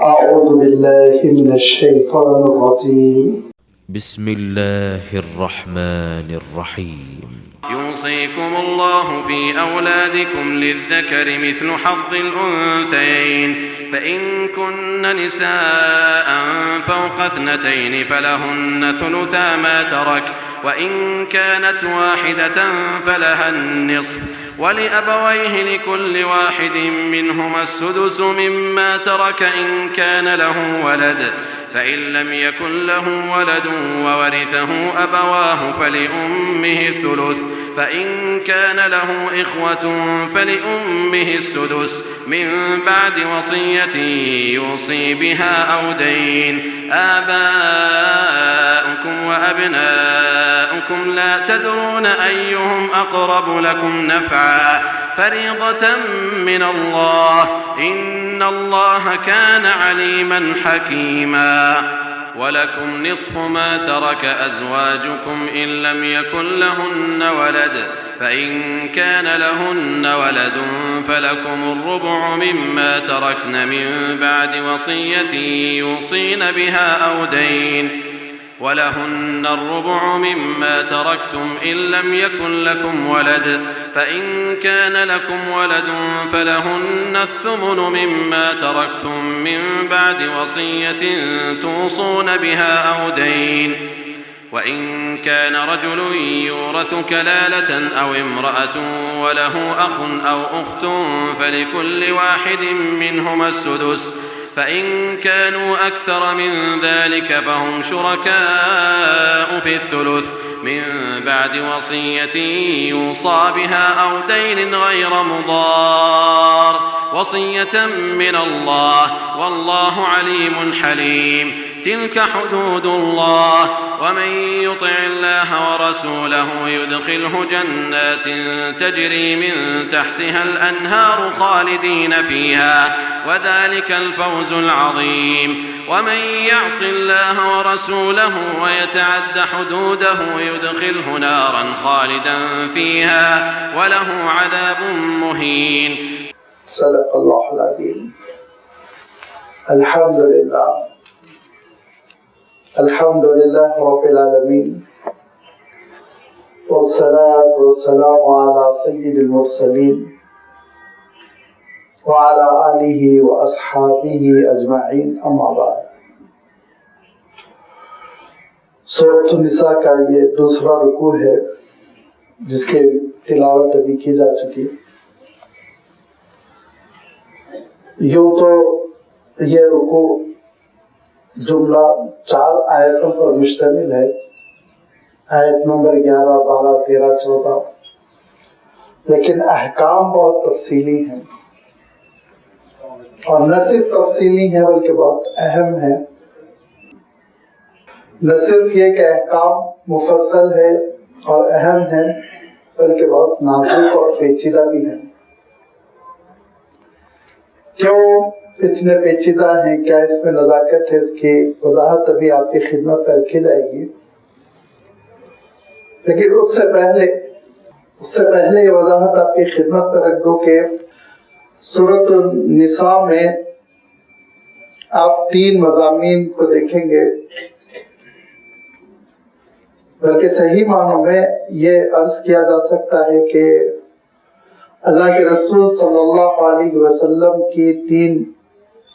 أعوذ بالله من الشيطان الرجيم. بسم الله الرحمن الرحيم. يوصيكم الله في أولادكم للذكر مثل حظ الأنثيين، فإن كن نساء فوق 2 فلهن ثلثا ما ترك، وإن كانت واحدة فلها النصف، ولأبويه لكل واحد منهما السدس مما ترك إن كان له ولد، فإن لم يكن له ولد وورثه أبواه فلأمه الثلث، فإن كان له إخوة فلأمه السدس من بعد وصية يوصي بها أو دين. آباؤكم وأبناؤكم لا تدرون أيهم أقرب لكم نفعا، فريضة من الله، إن الله كان عليما حكيما. ولكم نصف ما ترك أزواجكم إن لم يكن لهن ولد، فإن كان لهن ولد فلكم الربع مما تركن من بعد وصية يوصين بها أو دين، ولهن الربع مما تركتم إن لم يكن لكم ولد، فإن كان لكم ولد فلهن الثمن مما تركتم من بعد وصية توصون بها أو دين. وإن كان رجل يورث كلالة أو امرأة وله أخ أو أخت فلكل واحد منهما السدس، فإن كانوا أكثر من ذلك فهم شركاء في الثلث من بعد وصية يوصى بها أو دين غير مضار، وصية من الله، والله عليم حليم. تلك حدود الله، ومن يطع الله ورسوله يدخله جنات تجري من تحتها الأنهار خالدين فيها، وذلك الفوز العظيم. ومن يعص الله ورسوله ويتعد حدوده يدخله نارا خالدا فيها وله عذاب مهين. صدق الله العظيم. الحمد لله رب العالمين، والصلاة والسلام على سيد المرسلين وعلى آله وأصحابه أجمعين، أما بعد۔ سورۃ النساء کا یہ دوسرا رکوع ہے جس کی تلاوت ابھی کی جا چکی۔ یوں تو یہ رکوع جملہ 4 آیتوں پر مشتمل ہے، آیت نمبر 11، 12، 13، 14، لیکن احکام بہت تفصیلی ہیں، اور نہ صرف تفصیلی ہیں بلکہ بہت اہم ہیں۔ نہ صرف یہ کہ احکام مفصل ہے اور اہم ہیں، بلکہ بہت نازک اور پیچیدہ بھی ہیں۔ کیوں اتنے پیچیدہ ہیں، کیا اس میں نزاکت ہے، اس کی وضاحت ابھی آپ کی خدمت میں رکھی جائے گی۔ لیکن اس سے پہلے یہ وضاحت آپ کی خدمت میں رکھ دو کہ سورۃ النساء میں آپ 3 مضامین کو دیکھیں گے، بلکہ صحیح معنوں میں یہ عرض کیا جا سکتا ہے کہ اللہ کے رسول صلی اللہ علیہ وسلم کی 3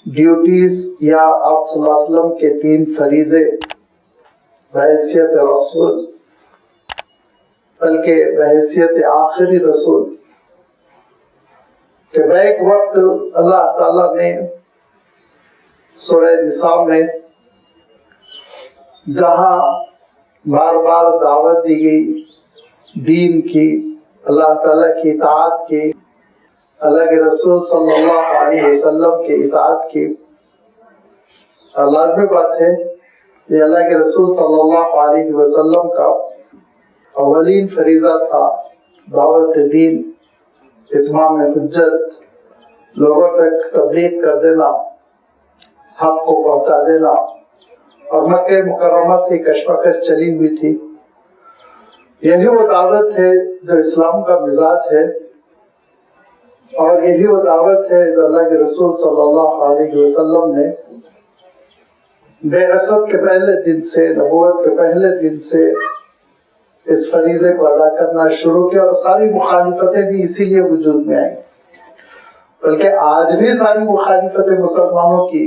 ڈیوٹیز، یا آپ صلی اللہ علیہ وسلم کے 3 فریضے بحیثیت رسول، بلکہ بحیثیت آخری رسول، کہ بیک وقت اللہ تعالیٰ نے سورہ نساء میں جہاں بار بار دعوت دی گئی دین کی، اللہ تعالیٰ کی اطاعت کی، اللہ کے رسول صلی اللہ علیہ وسلم کی اطاعت کی، اور لازمی بات ہے یہ اللہ کے رسول صلی اللہ علیہ وسلم کا اولین فریضہ تھا، دعوت دین، اتمام حجت، لوگوں تک تبلیغ کر دینا، حق کو پہنچا دینا۔ اور مکہ مکرمہ سے کشمکش چلی ہوئی تھی، یہی وہ دعوت ہے جو اسلام کا مزاج ہے، اور یہی وہ دعوت ہے جو اللہ کے رسول صلی اللہ علیہ وسلم نے بعثت کے پہلے دن سے، نبوت کے پہلے دن سے اس فریضے کو ادا کرنا شروع کیا، اور ساری مخالفتیں بھی اسی لیے وجود میں آئیں، بلکہ آج بھی ساری مخالفتیں مسلمانوں کی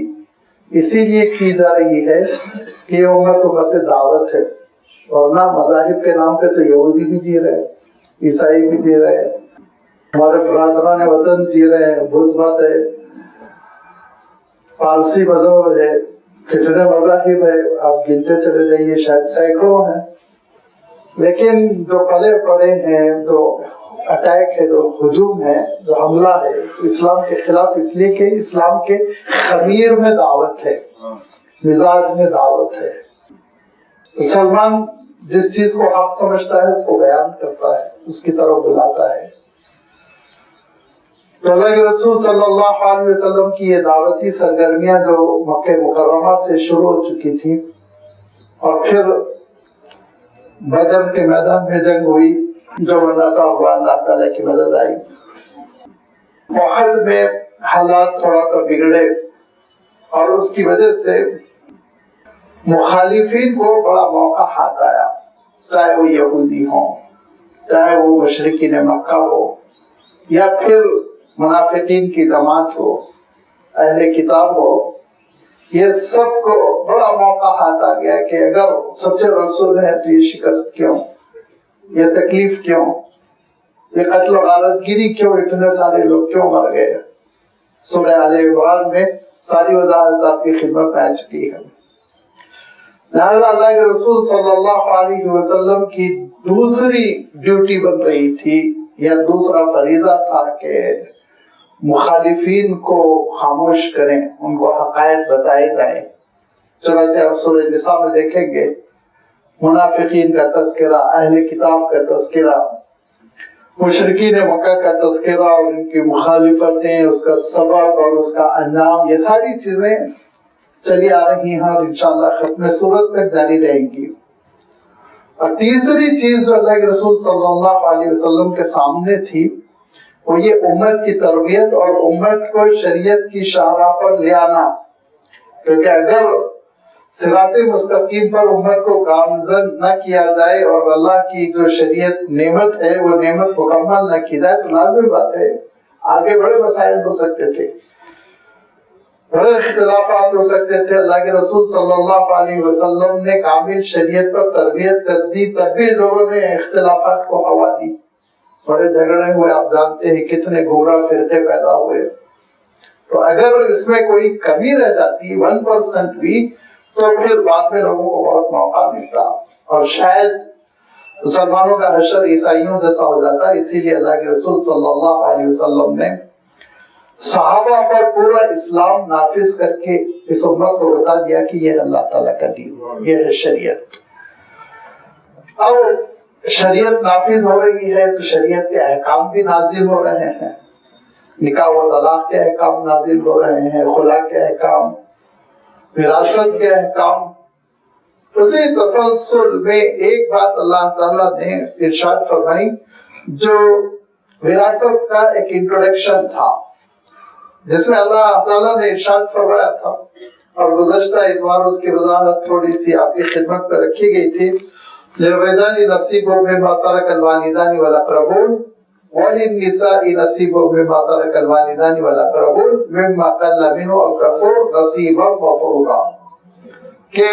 اسی لیے کی جا رہی ہے کہ یہ امت دعوت ہے، ورنہ مذاہب کے نام پہ تو یہودی بھی جی رہے ہیں، عیسائی بھی جی رہے ہیں، ہمارے برادران وطن جی رہے ہیں، بدھ مت ہے، پارسی مذہب ہے، کتنے مذاہب ہے، آپ گنتے چلے جائیے، شاید سینکڑوں ہیں، لیکن جو پلے پڑے ہیں، جو اٹیک ہے، جو ہجوم ہے، جو حملہ ہے اسلام کے خلاف، اس لیے کہ اسلام کے خمیر میں دعوت ہے، مزاج میں دعوت ہے۔ مسلمان جس چیز کو حق سمجھتا ہے اس کو بیان کرتا ہے، اس کی طرف بلاتا ہے۔ تو اللہ کے رسول صلی اللہ علیہ وسلم کی یہ دعوتی سرگرمیاں جو مکہ مکرمہ سے شروع ہو چکی تھی، اور پھر بدر کے میدان میں جنگ ہوئی، جو بناتا ہوا اللہ تعالیٰ کی مدد آئی، احد میں حالات تھوڑا سا بگڑے، اور اس کی وجہ سے مخالفین کو بڑا موقع ہاتھ آیا، چاہے وہ یہودی ہوں، چاہے وہ مشرکین مکہ ہو، یا پھر منافقین کی جماعت ہو، اہل کتاب ہو، یہ سب کو بڑا موقع ہاتھ آ گیا کہ اگر سچے رسول ہے تو یہ شکست کیوں، یہ تکلیف کیوں، یہ قتل و غارت گیری کیوں، اتنے سارے لوگ کیوں مر گئے۔ سورہ آل عمران میں ساری وضاحت آپ کی خدمت میں آ چکی ہے۔ لہذا اللہ کے رسول صلی اللہ علیہ وسلم کی دوسری ڈیوٹی بن رہی تھی، یا دوسرا فریضہ تھا کہ مخالفین کو خاموش کریں، ان کو حقائق بتائے جائیں۔ چنانچہ آپ سورہ نساء میں دیکھیں گے منافقین کا تذکرہ، اہل کتاب کا تذکرہ، مشرکین مکہ کا تذکرہ، اور ان کی مخالفتیں، اس کا سبب اور اس کا انجام، یہ ساری چیزیں چلی آ رہی ہیں اور انشاءاللہ ختم سورت تک جاری رہیں گی۔ اور تیسری چیز جو اللہ کے رسول صلی اللہ علیہ وسلم کے سامنے تھی، وہ یہ امت کی تربیت اور امت کو شریعت کی شاہراہ پر لے آنا، کیونکہ اگر صراط مستقیم پر امت کو گامزن نہ کیا جائے اور اللہ کی جو شریعت نعمت ہے وہ نعمت مکمل نہ کی جائے تو لازمی بات ہے آگے بڑے مسائل ہو سکتے تھے، بڑے اختلافات ہو سکتے تھے۔ اللہ کے رسول صلی اللہ علیہ وسلم نے کامل شریعت پر تربیت کر دی، تب بھی لوگوں نے اختلافات کو ہوا دی، بڑے جھگڑے ہوئے، آپ جانتے ہیں کتنے گمراہ فرقے پیدا ہوئے۔ تو اگر اس میں کوئی کمی رہ جاتی 1% بھی، تو پھر بعد میں لوگوں کو بہت موقع ملتا، اور شاید مسلمانوں کا حشر عیسائیوں جیسا ہو جاتا۔ اسی لیے اللہ کے رسول صلی اللہ علیہ وسلم نے صحابہ پر پورا اسلام نافذ کر کے اس امت کو بتا دیا کہ یہ اللہ تعالیٰ کا دین، یہ ہے شریعت۔ اب شریعت نافذ ہو رہی ہے تو شریعت کے احکام بھی نازل ہو رہے ہیں، نکاح و طلاق کے احکام نازل ہو رہے ہیں، خلا کے احکام، وراثت کے احکام۔ اسی تسلسل میں ایک بات اللہ تعالیٰ نے ارشاد فرمائی جو وراثت کا ایک انٹروڈکشن تھا، جس میں اللہ تعالیٰ نے ارشاد فرمایا تھا، اور گزشتہ اتوار اس کی وضاحت تھوڑی سی آپ کی خدمت میں رکھی گئی تھی، للرجال نصیب مما ترک الوالدان والاقربون وللنساء نصیب مما ترک الوالدان والاقربون مما قل منه او كثر نصیبا مفروضا، کہ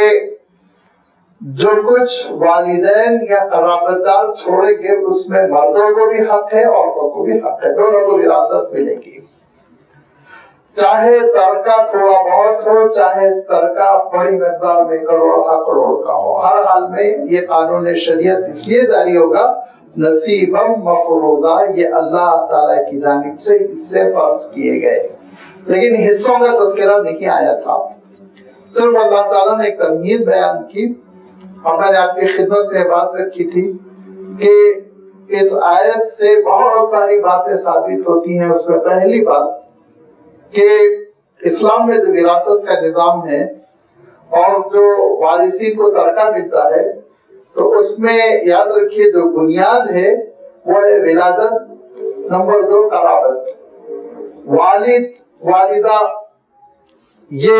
جو کچھ والدین یا قرابت دار چھوڑیں گے اس میں مردوں کو بھی حق ہے، عورتوں کو بھی حق ہے، دونوں کو وراثت ملے گی، چاہے ترکہ تھوڑا بہت ہو، چاہے ترکہ بڑی مقدار میں کروڑ کا ہو، ہر حال میں یہ قانون شریعت اس لیے جاری ہوگا نصیبا مفروضا، یہ اللہ تعالیٰ کی جانب سے حصے فرض کیے گئے، لیکن حصوں کا تذکرہ نہیں آیا تھا، صرف اللہ تعالیٰ نے ایک تمہید بیان کی۔ اور میں نے آپ کی خدمت میں بات رکھی تھی کہ اس آیت سے بہت ساری باتیں ثابت ہوتی ہیں۔ اس میں پہلی بات کہ اسلام میں جو وراثت کا نظام ہے اور جو وارثین کو ترکہ ملتا ہے، تو اس میں یاد رکھیے جو بنیاد ہے وہ ہے ولادت، نمبر 2 قرابت، والد والدہ یہ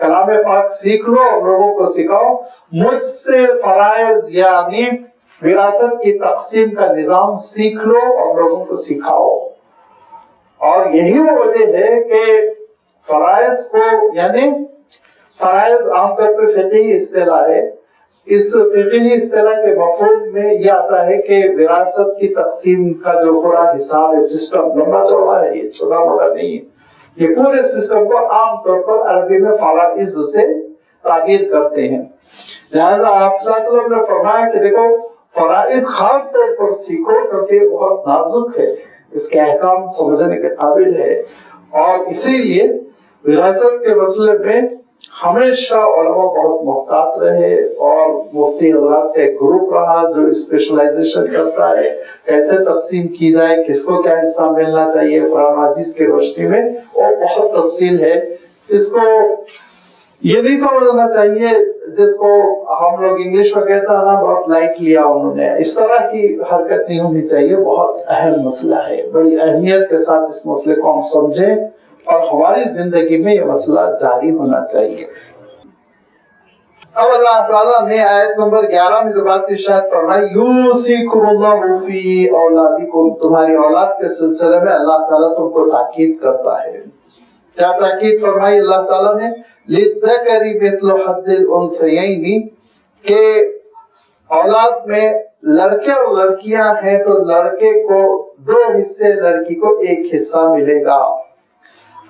کلام پاک سیکھ لو اور لوگوں کو سکھاؤ. مجھ سے فرائض یعنی وراثت کی تقسیم کا نظام سیکھ لو اور لوگوں کو سکھاؤ. اور یہی وہ وجہ ہے کہ فرائض کو یعنی فرائض عام طور پہ فقہی اصطلاح ہے. اس فقہی اصطلاح کے مفہوم میں یہ آتا ہے کہ وراثت کی تقسیم کا جو پورا حساب ہے، سسٹم لمبا چوڑا ہے، یہ چھوٹا موٹا نہیں ہے. یہ پورے سسٹم کو عام طور پر عربی میں فرائض سے تعبیر کرتے ہیں. لہذا آپ صلی اللہ علیہ وسلم نے فرمایا کہ دیکھو فرائض خاص طور پر سیکھو کیونکہ بہت نازک ہے، اس کے احکام سمجھنے کے قابل ہے. اور اسی لیے وراثت کے مسئلے میں ہمیشہ علماء بہت محتاط رہے اور مفتی حضرات کا ایک گروپ رہا جو اسپیشلائزیشن کرتا ہے کیسے تقسیم کی جائے، کس کو کیا حصہ ملنا چاہیے قرآن حدیث کی روشنی میں. اور بہت تفصیل ہے. اس کو یہ نہیں سمجھنا چاہیے جس کو ہم لوگ انگلش میں کہتا ہے نا بہت لائٹ لیا انہوں نے، اس طرح کی حرکت نہیں ہونی چاہیے. بہت اہم مسئلہ ہے، بڑی اہمیت کے ساتھ اس مسئلے کو ہم سمجھیں اور ہماری زندگی میں یہ مسئلہ جاری ہونا چاہیے. اب اللہ تعالیٰ نے آیت نمبر 11 میں جو بات ارشاد فرمائی، یوصیکم اللہ فی اولادکم، تمہاری اولاد کے سلسلے میں اللہ تعالیٰ تم کو تاکید کرتا ہے. کیا تاکید فرمائی اللہ تعالیٰ نے؟ للذکر مثل حظ الانثیین، کہ اولاد میں لڑکے اور لڑکیاں ہیں تو لڑکے کو 2 حصے، لڑکی کو 1 حصہ ملے گا.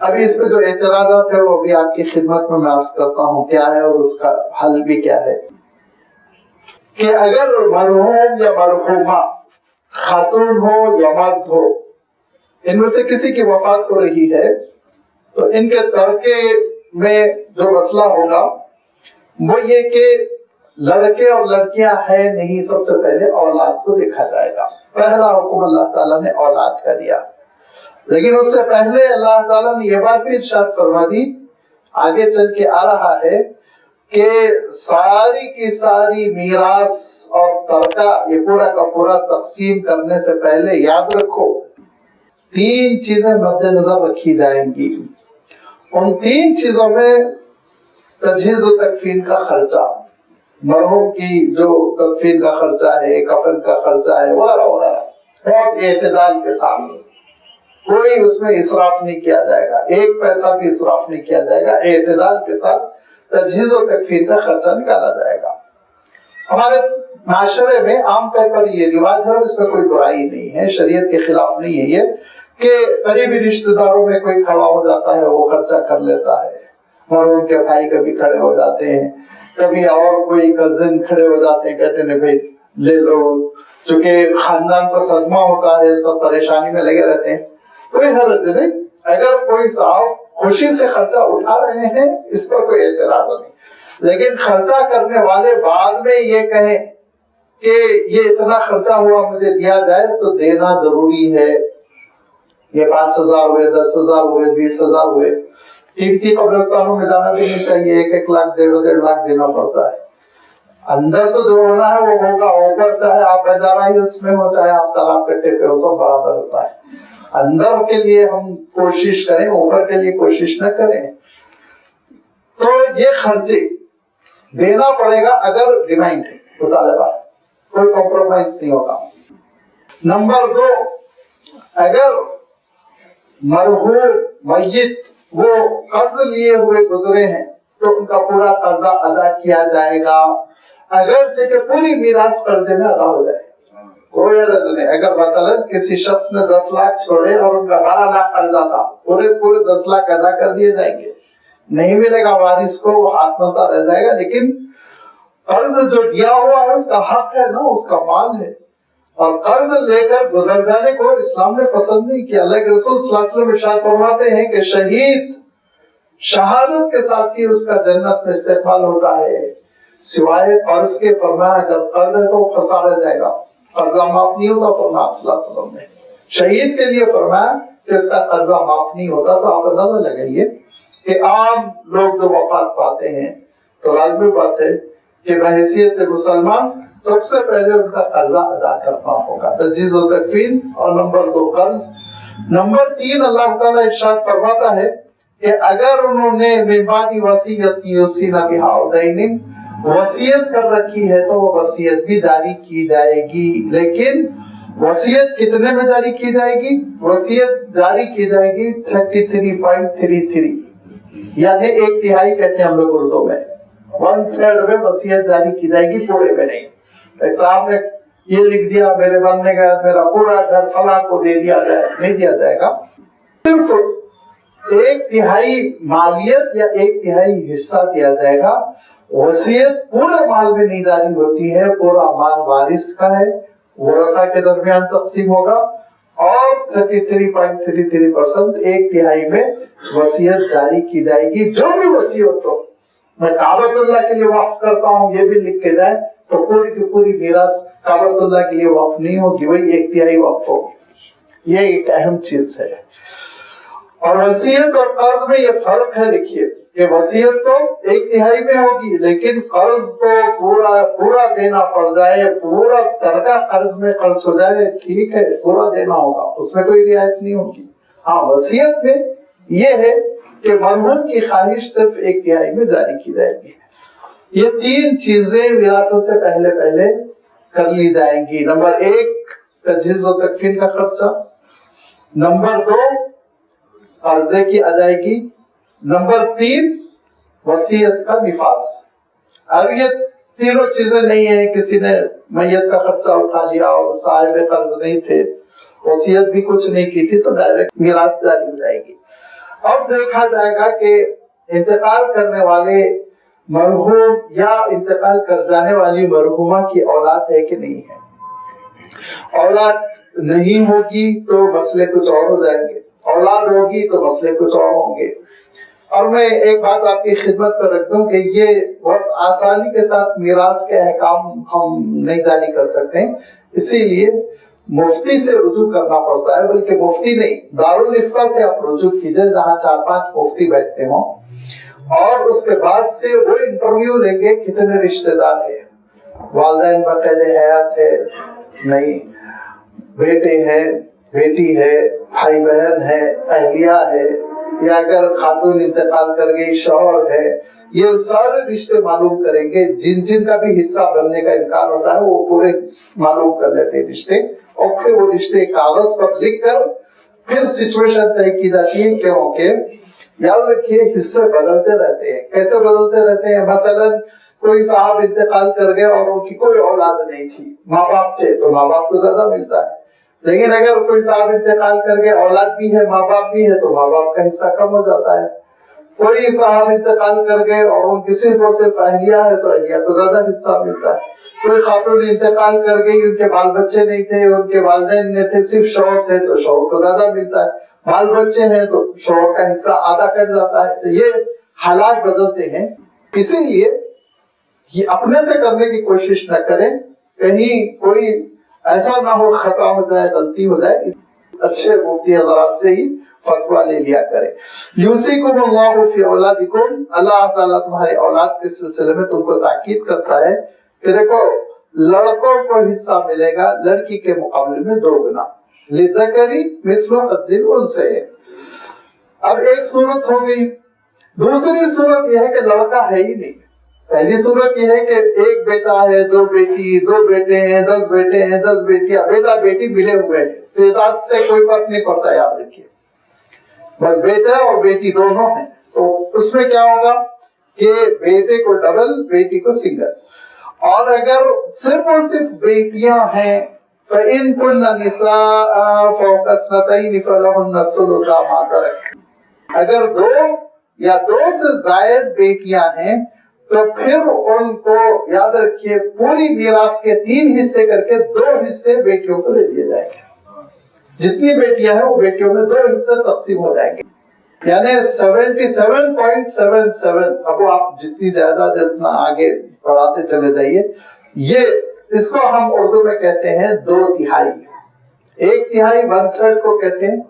ابھی اس پہ جو اعتراضات ہے وہ بھی آپ کی خدمت میں عرض کرتا ہوں کیا ہے اور اس کا حل بھی کیا ہے. کہ اگر مرحوم یا مرحومہ خاتون ہو یا مرد ہو، ان میں سے کسی کی وفات ہو رہی ہے تو ان کے ترکے میں جو مسئلہ ہوگا وہ یہ کہ لڑکے اور لڑکیاں ہیں نہیں، سب سے پہلے اولاد کو دیکھا جائے گا. پہلا حکم اللہ تعالیٰ نے اولاد کا دیا. لیکن اس سے پہلے اللہ تعالیٰ نے یہ بات بھی ارشاد فرما دی، آگے چل کے آ رہا ہے کہ ساری کی ساری میراث اور ترکہ یہ پورا کا پورا تقسیم کرنے سے پہلے یاد رکھو 3 چیزیں مد نظر رکھی جائیں گی. ان 3 چیزوں میں تجہیز و تکفین کا خرچہ، مرحوم کی جو تکفین کا خرچہ ہے، کفن کا خرچہ ہے، وغیرہ وغیرہ، بہت اعتدال کے ساتھ، کوئی اس میں اسراف نہیں کیا جائے گا، 1 پیسہ بھی اسراف نہیں کیا جائے گا. اعتدال کے ساتھ تجہیز و تکفین کا خرچہ نکالا جائے گا. ہمارے معاشرے میں عام طور پر یہ رواج ہے اور اس میں کوئی برائی نہیں ہے، شریعت کے خلاف نہیں ہے یہ کہ قریبی رشتہ داروں میں کوئی کھڑا ہو جاتا ہے وہ خرچہ کر لیتا ہے. مرحوم کے بھائی کبھی کھڑے ہو جاتے ہیں، کبھی اور کوئی کزن کھڑے ہو جاتے ہیں، کہتے ہیں بھائی لے لو. چونکہ خاندان کو صدمہ ہوتا ہے، سب پریشانی میں لگے رہتے ہیں، کوئی حرج نہیں. اگر کوئی صاحب خوشی سے خرچہ اٹھا رہے ہیں اس پر کوئی اعتراض نہیں. لیکن خرچہ کرنے والے بعد میں یہ کہیں کہ یہ اتنا خرچہ ہوا مجھے دیا جائے تو دینا ضروری ہے. یہ 5,000 ہوئے، 10,000 ہوئے، 20,000 ہوئے. قیمتی قبرستانوں میں جانا بھی نہیں چاہیے، 1-1 لاکھ 1.5 لاکھ دینا پڑتا ہے. اندر تو جو ہونا ہے وہ ہوگا، اوپر چاہے آپ بندارا ہی اس میں ہو چاہے آپ تالاب کٹے پہ ہو، سب برابر ہوتا ہے. اندر کے لیے ہم کوشش کریں، اوپر کے لیے کوشش نہ کریں. تو یہ خرچے دینا پڑے گا اگر ڈیمانڈ ہے مطالبہ، کوئی کمپرومائز نہیں ہوگا. نمبر 2، اگر مرحوم میت وہ قرض لیے ہوئے گزرے ہیں تو ان کا پورا قرضہ ادا کیا جائے گا، اگرچہ کہ پوری میراث قرضے میں ادا ہو جائے، کوئی عرض نہیں. اگر مثلا کسی شخص نے 10 لاکھ چھوڑے اور ان کا 12 لاکھ قرضہ تھا، پورے 10 لاکھ ادا کر دیے جائیں گے، نہیں ملے گا وارث کو، وہ ہاتھ ملتا رہ جائے گا. لیکن قرض جو دیا ہوا ہے اس کا حق ہے نا، اس کا مال ہے. اور قرض لے کر گزر جانے کو اسلام نے پسند نہیں کیا. اللہ کے رسول صلی اللہ علیہ وسلم ارشاد فرماتے ہیں کہ شہید شہادت کے ساتھ ہی اس کا جنت میں استقبال ہوتا ہے، سوائے قرض کے. فرمایا اگر قرض ہے تو پھنسا رہ جائے گا، قرضہ معاف نہیں ہوتا. فرمایا صلی اللہ علیہ وسلم نے شہید کے لیے فرمایا کہ اس کا قرضہ معاف نہیں ہوتا. تو آپ اندازہ لگائیے کہ عام لوگ جو وفات پاتے ہیں تو لازمی بات ہے کہ بحیثیت مسلمان سب سے پہلے ان کا قرضہ ادا کرنا ہوگا، تجہیز و تکفین. اور نمبر 2 قرض. نمبر 3 اللہ تعالیٰ ارشاد فرماتا ہے کہ اگر انہوں نے میبادی وصیت یوصینا بہا او دین وصیت کر رکھی ہے تو وہ وصیت بھی جاری کی جائے گی. لیکن وصیت کتنے میں جاری کی جائے گی؟ وصیت جاری کی جائے گی 33.33 یعنی 1/3 کہتے ہیں ہم لوگ اردو میں. 1/3 میں وصیت جاری کی جائے گی، پورے میں نہیں. ایک صاحب نے یہ لکھ دیا میرے بننے کا میرا پورا گھر فلاں کو دے دیا جائے، نہیں دیا جائے گا. صرف 1/3 مالیت یا 1/3 حصہ دیا جائے گا. وصیت پورے مال میں نہیں جاری ہوتی ہے، پورا مال وارث کا ہے، ورثہ کے درمیان تقسیم ہوگا اور 33.33% 1/3 میں وصیت جاری کی جائے گی. جو بھی وصیت ہو، میں کعبۃ اللہ کے لیے وقف کرتا ہوں یہ بھی لکھ کے جائے تو پوری کی پوری میراث کعبۃ اللہ کے لیے وقف نہیں ہوگی، وہی 1/3 وقف ہوگی. یہ ایک اہم چیز ہے. اور وصیت اور قرض میں یہ فرق ہے. دیکھیے کہ وصیت تو 1/3 میں ہوگی لیکن قرض تو پورا دینا پڑ جائے، پورا ترکہ قرض میں خرچ ہو جائے، ٹھیک ہے پورا دینا ہوگا، اس میں کوئی رعایت نہیں ہوگی. ہاں وصیت میں یہ ہے کہ مرحوم کی خواہش صرف 1/3 میں جاری کی جائے گی. یہ 3 چیزیں وراثت سے پہلے کر لی جائیں گی. نمبر 1 تجہیز و تکفین کا خرچہ، نمبر 2 قرضے کی ادائیگی، نمبر 3 وصیت کا نفاذ. اب یہ تینوں چیزیں نہیں ہیں، کسی نے میت کا خرچہ اٹھا لیا اور صاحب قرض نہیں تھے، وصیت بھی کچھ نہیں کی تھی تو ڈائریکٹ میراث جاری ہو جائے گی. اب دیکھا جائے گا کہ انتقال کرنے والے مرحوم یا انتقال کر جانے والی مرحومہ کی اولاد ہے کہ نہیں ہے. اولاد نہیں ہوگی تو مسئلے کچھ اور ہو جائیں گے، اولاد ہوگی تو مسئلے کچھ اور ہوں گے. اور میں ایک بات آپ کی خدمت پر رکھ دوں کہ یہ بہت آسانی کے ساتھ میراث کے احکام ہم نہیں جاری کر سکتے، اسی لیے مفتی سے رجوع کرنا پڑتا ہے. بلکہ مفتی نہیں، دارالفتہ سے آپ رجوع کیجئے جہاں 4-5 مفتی بیٹھتے ہوں، اور اس کے بعد سے وہ انٹرویو لیں گے کتنے رشتہ دار ہیں، والدین باقاعدہ حیات ہے نہیں، بیٹے ہیں، بیٹی ہے، بھائی بہن ہے، اہلیہ ہے، یا اگر خاتون انتقال کر گئی شوہر ہے. یہ سارے رشتے معلوم کریں گے. جن کا بھی حصہ بننے کا امکان ہوتا ہے وہ پورے معلوم کر لیتے ہیں رشتے، اور پھر وہ رشتے کاغذ پر لکھ کر پھر سچویشن طے کی جاتی ہے. کیونکہ یاد رکھیے حصے بدلتے رہتے ہیں. کیسے بدلتے رہتے ہیں؟ مثلا کوئی صاحب انتقال کر گئے اور ان کی کوئی اولاد نہیں تھی، ماں باپ تھے تو ماں باپ کو زیادہ ملتا ہے. لیکن اگر کوئی صاحب انتقال کر گئے، اولاد بھی ہے ماں باپ بھی ہے تو ماں باپ کا حصہ کم ہو جاتا ہے. کوئی صاحب انتقال کر گئے اور ان کی صرف اور صرف اہلیہ ہے تو اہلیہ کو زیادہ حصہ ملتا ہے. کوئی خاتون انتقال کر گئی، ان کے بال بچے نہیں تھے، ان کے والدین نہیں تھے، صرف شوہر تھے تو شوہر کو زیادہ ملتا ہے. بال بچے ہیں تو شوہر کا حصہ آدھا کٹ جاتا ہے. تو یہ حالات بدلتے ہیں. اسی لیے یہ اپنے سے کرنے کی کوشش نہ کریں، کہیں کوئی ایسا نہ ہو خطا ہو جائے، غلطی ہو جائے. اچھے مفتی حضرات سے ہی فتویٰ لے لیا کرے. یوصیکم اللہ فی اولادکم، اللہ تعالیٰ تمہارے اولاد کے سلسلے میں تم کو تاکید کرتا ہے کہ دیکھو لڑکوں کو حصہ ملے گا لڑکی کے مقابلے میں 2 گنا. للذکر مثل حظ الانثیین. اب ایک صورت ہو گئی. دوسری صورت یہ ہے کہ لڑکا ہے ہی نہیں. پہلی صورت یہ ہے کہ ایک بیٹا ہے، 2 بیٹی، 2 بیٹے ہیں، 10 بیٹے ہیں، 10 بیٹیاں، بیٹا بیٹی ملے ہوئے ہیں. تعداد سے کوئی فرق نہیں پڑتا، یاد رکھیے بس بیٹا اور بیٹی دونوں ہیں. تو اس میں کیا ہوگا کہ بیٹے کو ڈبل، بیٹی کو سنگل. اور اگر صرف اور صرف بیٹیاں ہیں فَإِن كُنَّ نِسَاءً فَوْقَ اثْنَتَيْنِ فَلَهُنَّ الثُّلُثُ مَا تَرَكَ. اگر 2 یا 2 سے زائد بیٹیاں ہیں تو پھر ان کو یاد رکھیے پوری میراث کے 3 حصے کر کے 2 حصے بیٹیوں کو دے دیے جائیں گے. جتنی بیٹیاں ہیں وہ بیٹیوں میں 2 حصے تقسیم ہو جائیں گے. یعنی 77.77. اب آپ جتنی زیادہ جتنا آگے پڑھاتے چلے جائیے. یہ اس کو ہم اردو میں کہتے ہیں 2/3. 1/3 1/3 کو کہتے ہیں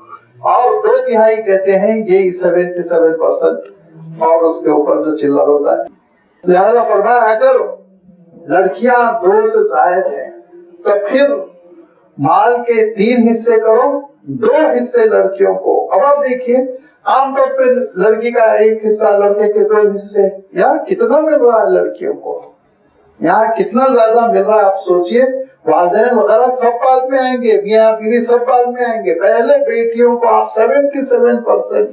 اور 2/3 کہتے ہیں یہی 77% اور اس کے اوپر جو چلر ہوتا ہے. لہذا فرمایا اگر لڑکیاں 2 سے زائد ہیں تو پھر مال کے 3 حصے کرو، 2 حصے لڑکیوں کو. اب آپ دیکھیے عام طور پہ لڑکی کا ایک حصہ، لڑکے کے 2 حصے. یار کتنا مل رہا ہے لڑکیوں کو، یہاں کتنا زیادہ مل رہا ہے. آپ سوچئے والدین وغیرہ سب بعد میں آئیں گے، میاں بیوی سب بعد میں آئیں گے. پہلے بیٹیوں کو آپ 77%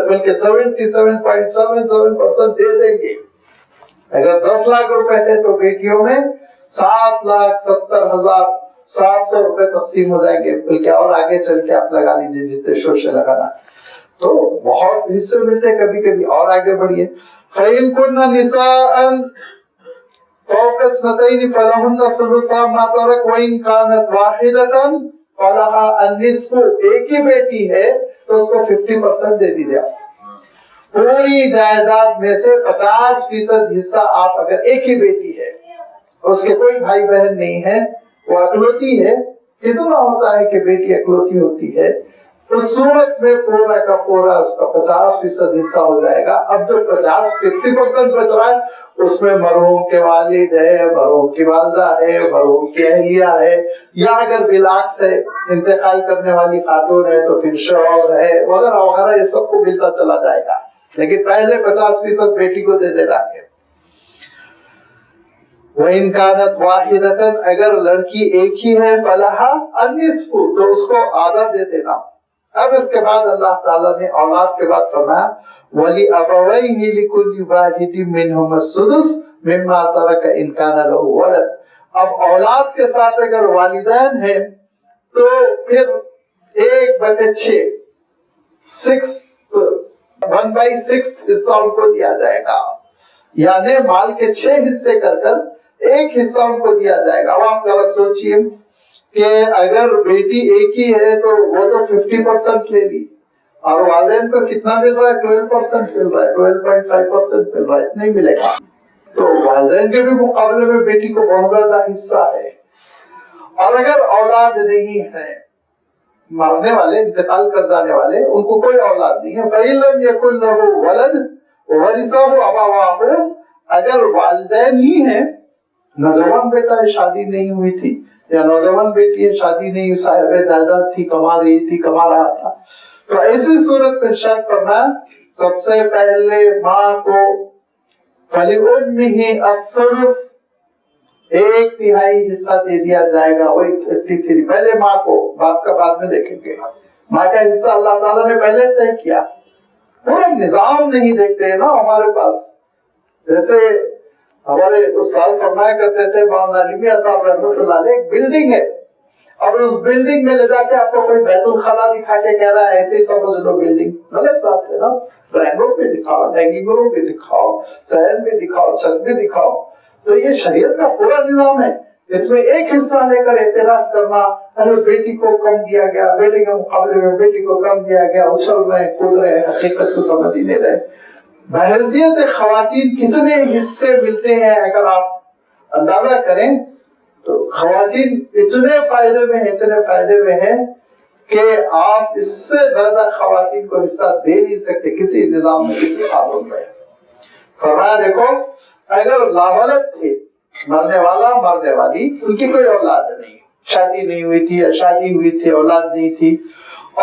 بلکہ 77.77% دے دیں گے. اگر 10 لاکھ روپے تھے تو بیٹیوں میں 7,70,700 روپے تقسیم ہو جائیں گے. بلکہ اور آگے چل کے آپ لگا لیجیے جتنے شوشے لگانا، تو بہت حصے ملتے. کبھی کبھی اور آگے بڑھیے. فَإِن كُنَّ نِسَاءً فَوْقَ اثْنَتَيْنِ فَلَهُنَّ ثُلُثَا مَا تَرَكَ وَإِن كَانَتْ وَاحِدَةً فَلَهَا النِّصْفُ. ایک ہی بیٹی ہے تو اس کو 50% دے دیجیے. پوری جائیداد میں سے 50% حصہ آپ، اگر ایک ہی بیٹی ہے، اس کے کوئی بھائی بہن نہیں ہے، وہ اکلوتی ہے. کتنا ہوتا ہے کہ بیٹی اکلوتی ہوتی ہے؟ اس صورت میں پورا کا پورا اس کا 50% حصہ ہو جائے گا. اب جو 50% بچ رہا ہے اس میں مرحوم کے والد ہے، مرحوم کی والدہ ہے، مرحوم کی اہلیہ ہے، یا اگر بالعکس ہے انتقال کرنے والی خاتون ہے تو پھر شوہر ہے وغیرہ وغیرہ، یہ سب کو ملتا چلا جائے گا. لیکن پہلے 50% بیٹی کو دے دینا ہے. وَإِن كَانَتْ وَاحِدَةً اگر لڑکی ایک ہی ہے فَلَهَا النِّصْفُ تو اس کو آدھا دے دینا. اب اس کے بعد اللہ تعالیٰ نے اولاد کے بعد فرمایا وَلِأَبَوَيْهِ لِكُلِّ وَاحِدٍ مِّنْهُمَا السُّدُسُ مِمَّا تَرَكَ إِن كَانَ لَهُ وَلَدٌ. اب اولاد کے ساتھ اگر والدین ہیں تو پھر 1/6 1/6 حصہ ان کو دیا جائے گا. یعنی مال کے 6 حصے کر ایک حصہ ان کو دیا جائے گا. اب آپ ذرا سوچئے کہ اگر بیٹی ایک ہی ہے تو وہ تو 50% لے لی، اور والدین کو کتنا مل رہا ہے؟ 12% مل رہا ہے، 12.5% مل رہا ہے. اتنا ہی ملے گا. تو والدین کے بھی مقابلے میں بیٹی کو بہت زیادہ حصہ ہے. اور اگر اولاد نہیں ہے، مرنے والے، انتقال کر جانے والے، ان کو کوئی اولاد نہیں ہے، فَإِن لَمْ يَكُن لَهُ وَلَدٌ وَوَرِثَهُ أَبَوَاهُ اگر والدین ہی ہیں، نوجوان بیٹا ہے، شادی نہیں ہوئی تھی، یا نوجوان بیٹی ہے، شادی نہیں ہوئی، صاحب جائیداد تھی، کما رہا تھا، تو ایسی صورت میں ارشاد فرمایا سب سے پہلے ماں کو فَلِأُمِّهِ الثُّلُثُ 1/3 حصہ دے دیا جائے گا. وہی 33. پہلے ماں کو، باپ کا بعد میں دیکھیں گے. ماں کا حصہ اللہ تعالیٰ نے پہلے طے کیا. پورا نظام نہیں دیکھتے ہیں نا ہمارے پاس. جیسے ہمارے استاد فرمایا کرتے تھے مولانا علی صاحب رحمۃ اللہ علیہ، ایک بلڈنگ ہے اور اس بلڈنگ میں لے جا کے آپ کو کوئی بیت الخلا دکھا کے کہہ رہا ہے ایسے ہی سمجھ لو بلڈنگ. غلط بات ہے نا. ڈرائنگ روم پہ دکھاؤ، ڈائننگ روم پہ دکھاؤ، سہن پہ دکھاؤ، چھت پہ دکھاؤ. تو یہ شریعت کا پورا نظام ہے. اس میں ایک حصہ لے کر اعتراض کرنا، ارے بیٹی کو کم دیا گیا، بیٹے کے مقابلے میں بیٹی کو کم دیا گیا، اچھل رہے کود رہے، حقیقت کو سمجھ ہی نہیں رہے. بحیثیت خواتین کتنے حصے ملتے ہیں اگر آپ اندازہ کریں تو خواتین اتنے فائدے میں ہیں کہ آپ اس سے زیادہ خواتین کو حصہ دے نہیں سکتے کسی نظام میں، کسی قانون میں. فرمایا دیکھو اگر لاولد تھے، مرنے والا مرنے والی، ان کی کوئی اولاد نہیں، شادی نہیں ہوئی تھی یا شادی ہوئی تھی اولاد نہیں تھی،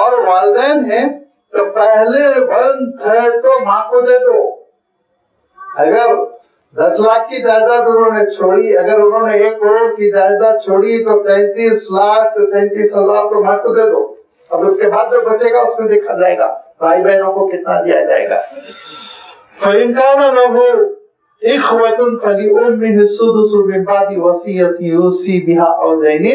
اور والدین ہیں تو پہلے 1/3 تو ماں کو دے دو. اگر 10 لاکھ کی جائیداد انہوں نے چھوڑی، اگر انہوں نے 1 کروڑ کی جائیداد چھوڑی تو 33,33,000 تو ماں کو دے دو. اب اس کے بعد جو بچے گا اس میں دیکھا جائے گا بھائی بہنوں کو کتنا دیا جائے گا. فَإِن كَانَ لَهُ إِخْوَةٌ فَلِأُمِّهِ السُّدُسُ مِن بَعْدِ وَصِيَّةٍ يُوصِي بِهَا أَوْ دَيْنٍ.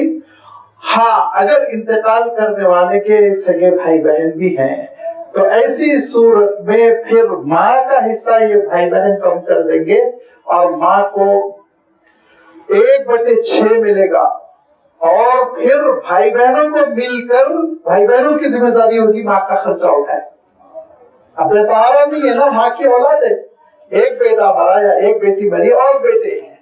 ہاں اگر انتقال کرنے والے کے سگے بھائی بہن بھی ہیں تو ایسی صورت میں پھر ماں کا حصہ یہ بھائی بہن کم کر دیں گے اور ماں کو 1/6 ملے گا، اور پھر بھائی بہنوں کو مل کر بھائی بہنوں کی ذمہ داری ہوگی ماں کا خرچہ اٹھائے. اب سہارا نہیں ہے نا، ماں کی اولاد ہے، ایک بیٹا مرا یا ایک بیٹی مری اور بیٹے ہیں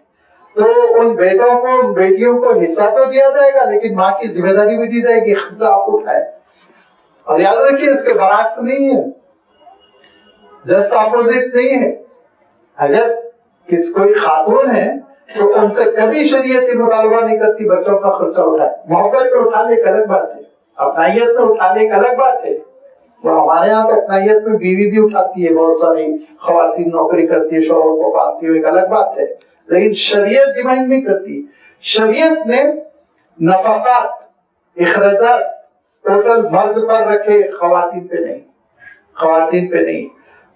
تو ان بیٹوں کو ان بیٹیوں کو حصہ تو دیا جائے گا لیکن ماں کی ذمہ داری بھی دی جائے گی، خرچہ آپ اٹھائے. اور یاد رکھیے اس کے برعکس نہیں ہے، جسٹ اپوزٹ نہیں ہے. اگر کوئی خاتون ہے تو ان سے کبھی شریعتی مطالبہ نہیں کرتی بچوں کا خرچہ اٹھائے. محبت میں اٹھانے ایک الگ بات ہے، اپنائیت میں اٹھانے ایک الگ بات ہے، وہ ہمارے یہاں تو اپنائیت میں بیوی بھی اٹھاتی ہے، بہت ساری خواتین نوکری کرتی ہے، شوہر کو پالتی ہے، ایک الگ بات ہے، لیکن شریعت ڈیمانڈ نہیں کرتی. شریعت نے نفقات، اخراجات ٹوٹل مرد پر رکھے، خواتین پہ نہیں. خواتین پہ نہیں،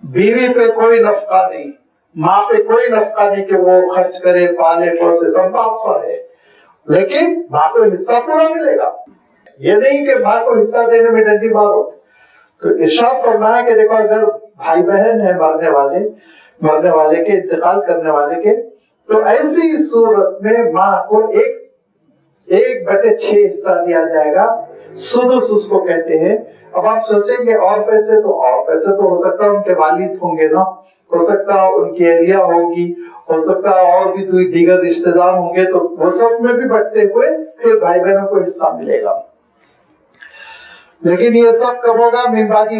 بیوی پہ کوئی نفقہ نہیں، ماں پہ کوئی نفقہ نہیں کہ وہ خرچ کرے، پالے پوسے، سب باپ پر ہے. لیکن ماں کو حصہ پورا ملے گا، یہ نہیں کہ ماں کو حصہ دینے میں ڈنڈی مارو. تو ارشاد فرمایا کہ دیکھو اگر بھائی بہن ہیں مرنے والے کے، انتقال کرنے والے کے، تو ایسی صورت میں ماں کو 1/6 حصہ دیا جائے گا. سدس اس کو کہتے ہیں. اب آپ سوچیں گے اور پیسے تو ہو سکتا ہے ان کے والد ہوں گے نا، ہو سکتا ہے ان کی اہلیہ ہوگی، ہو سکتا ہے اور بھی دیگر رشتہ دار ہوں گے، تو وہ سب میں بھی بٹتے ہوئے پھر بھائی بہنوں کو حصہ ملے گا. لیکن یہ سب کب ہوگا؟ من بعد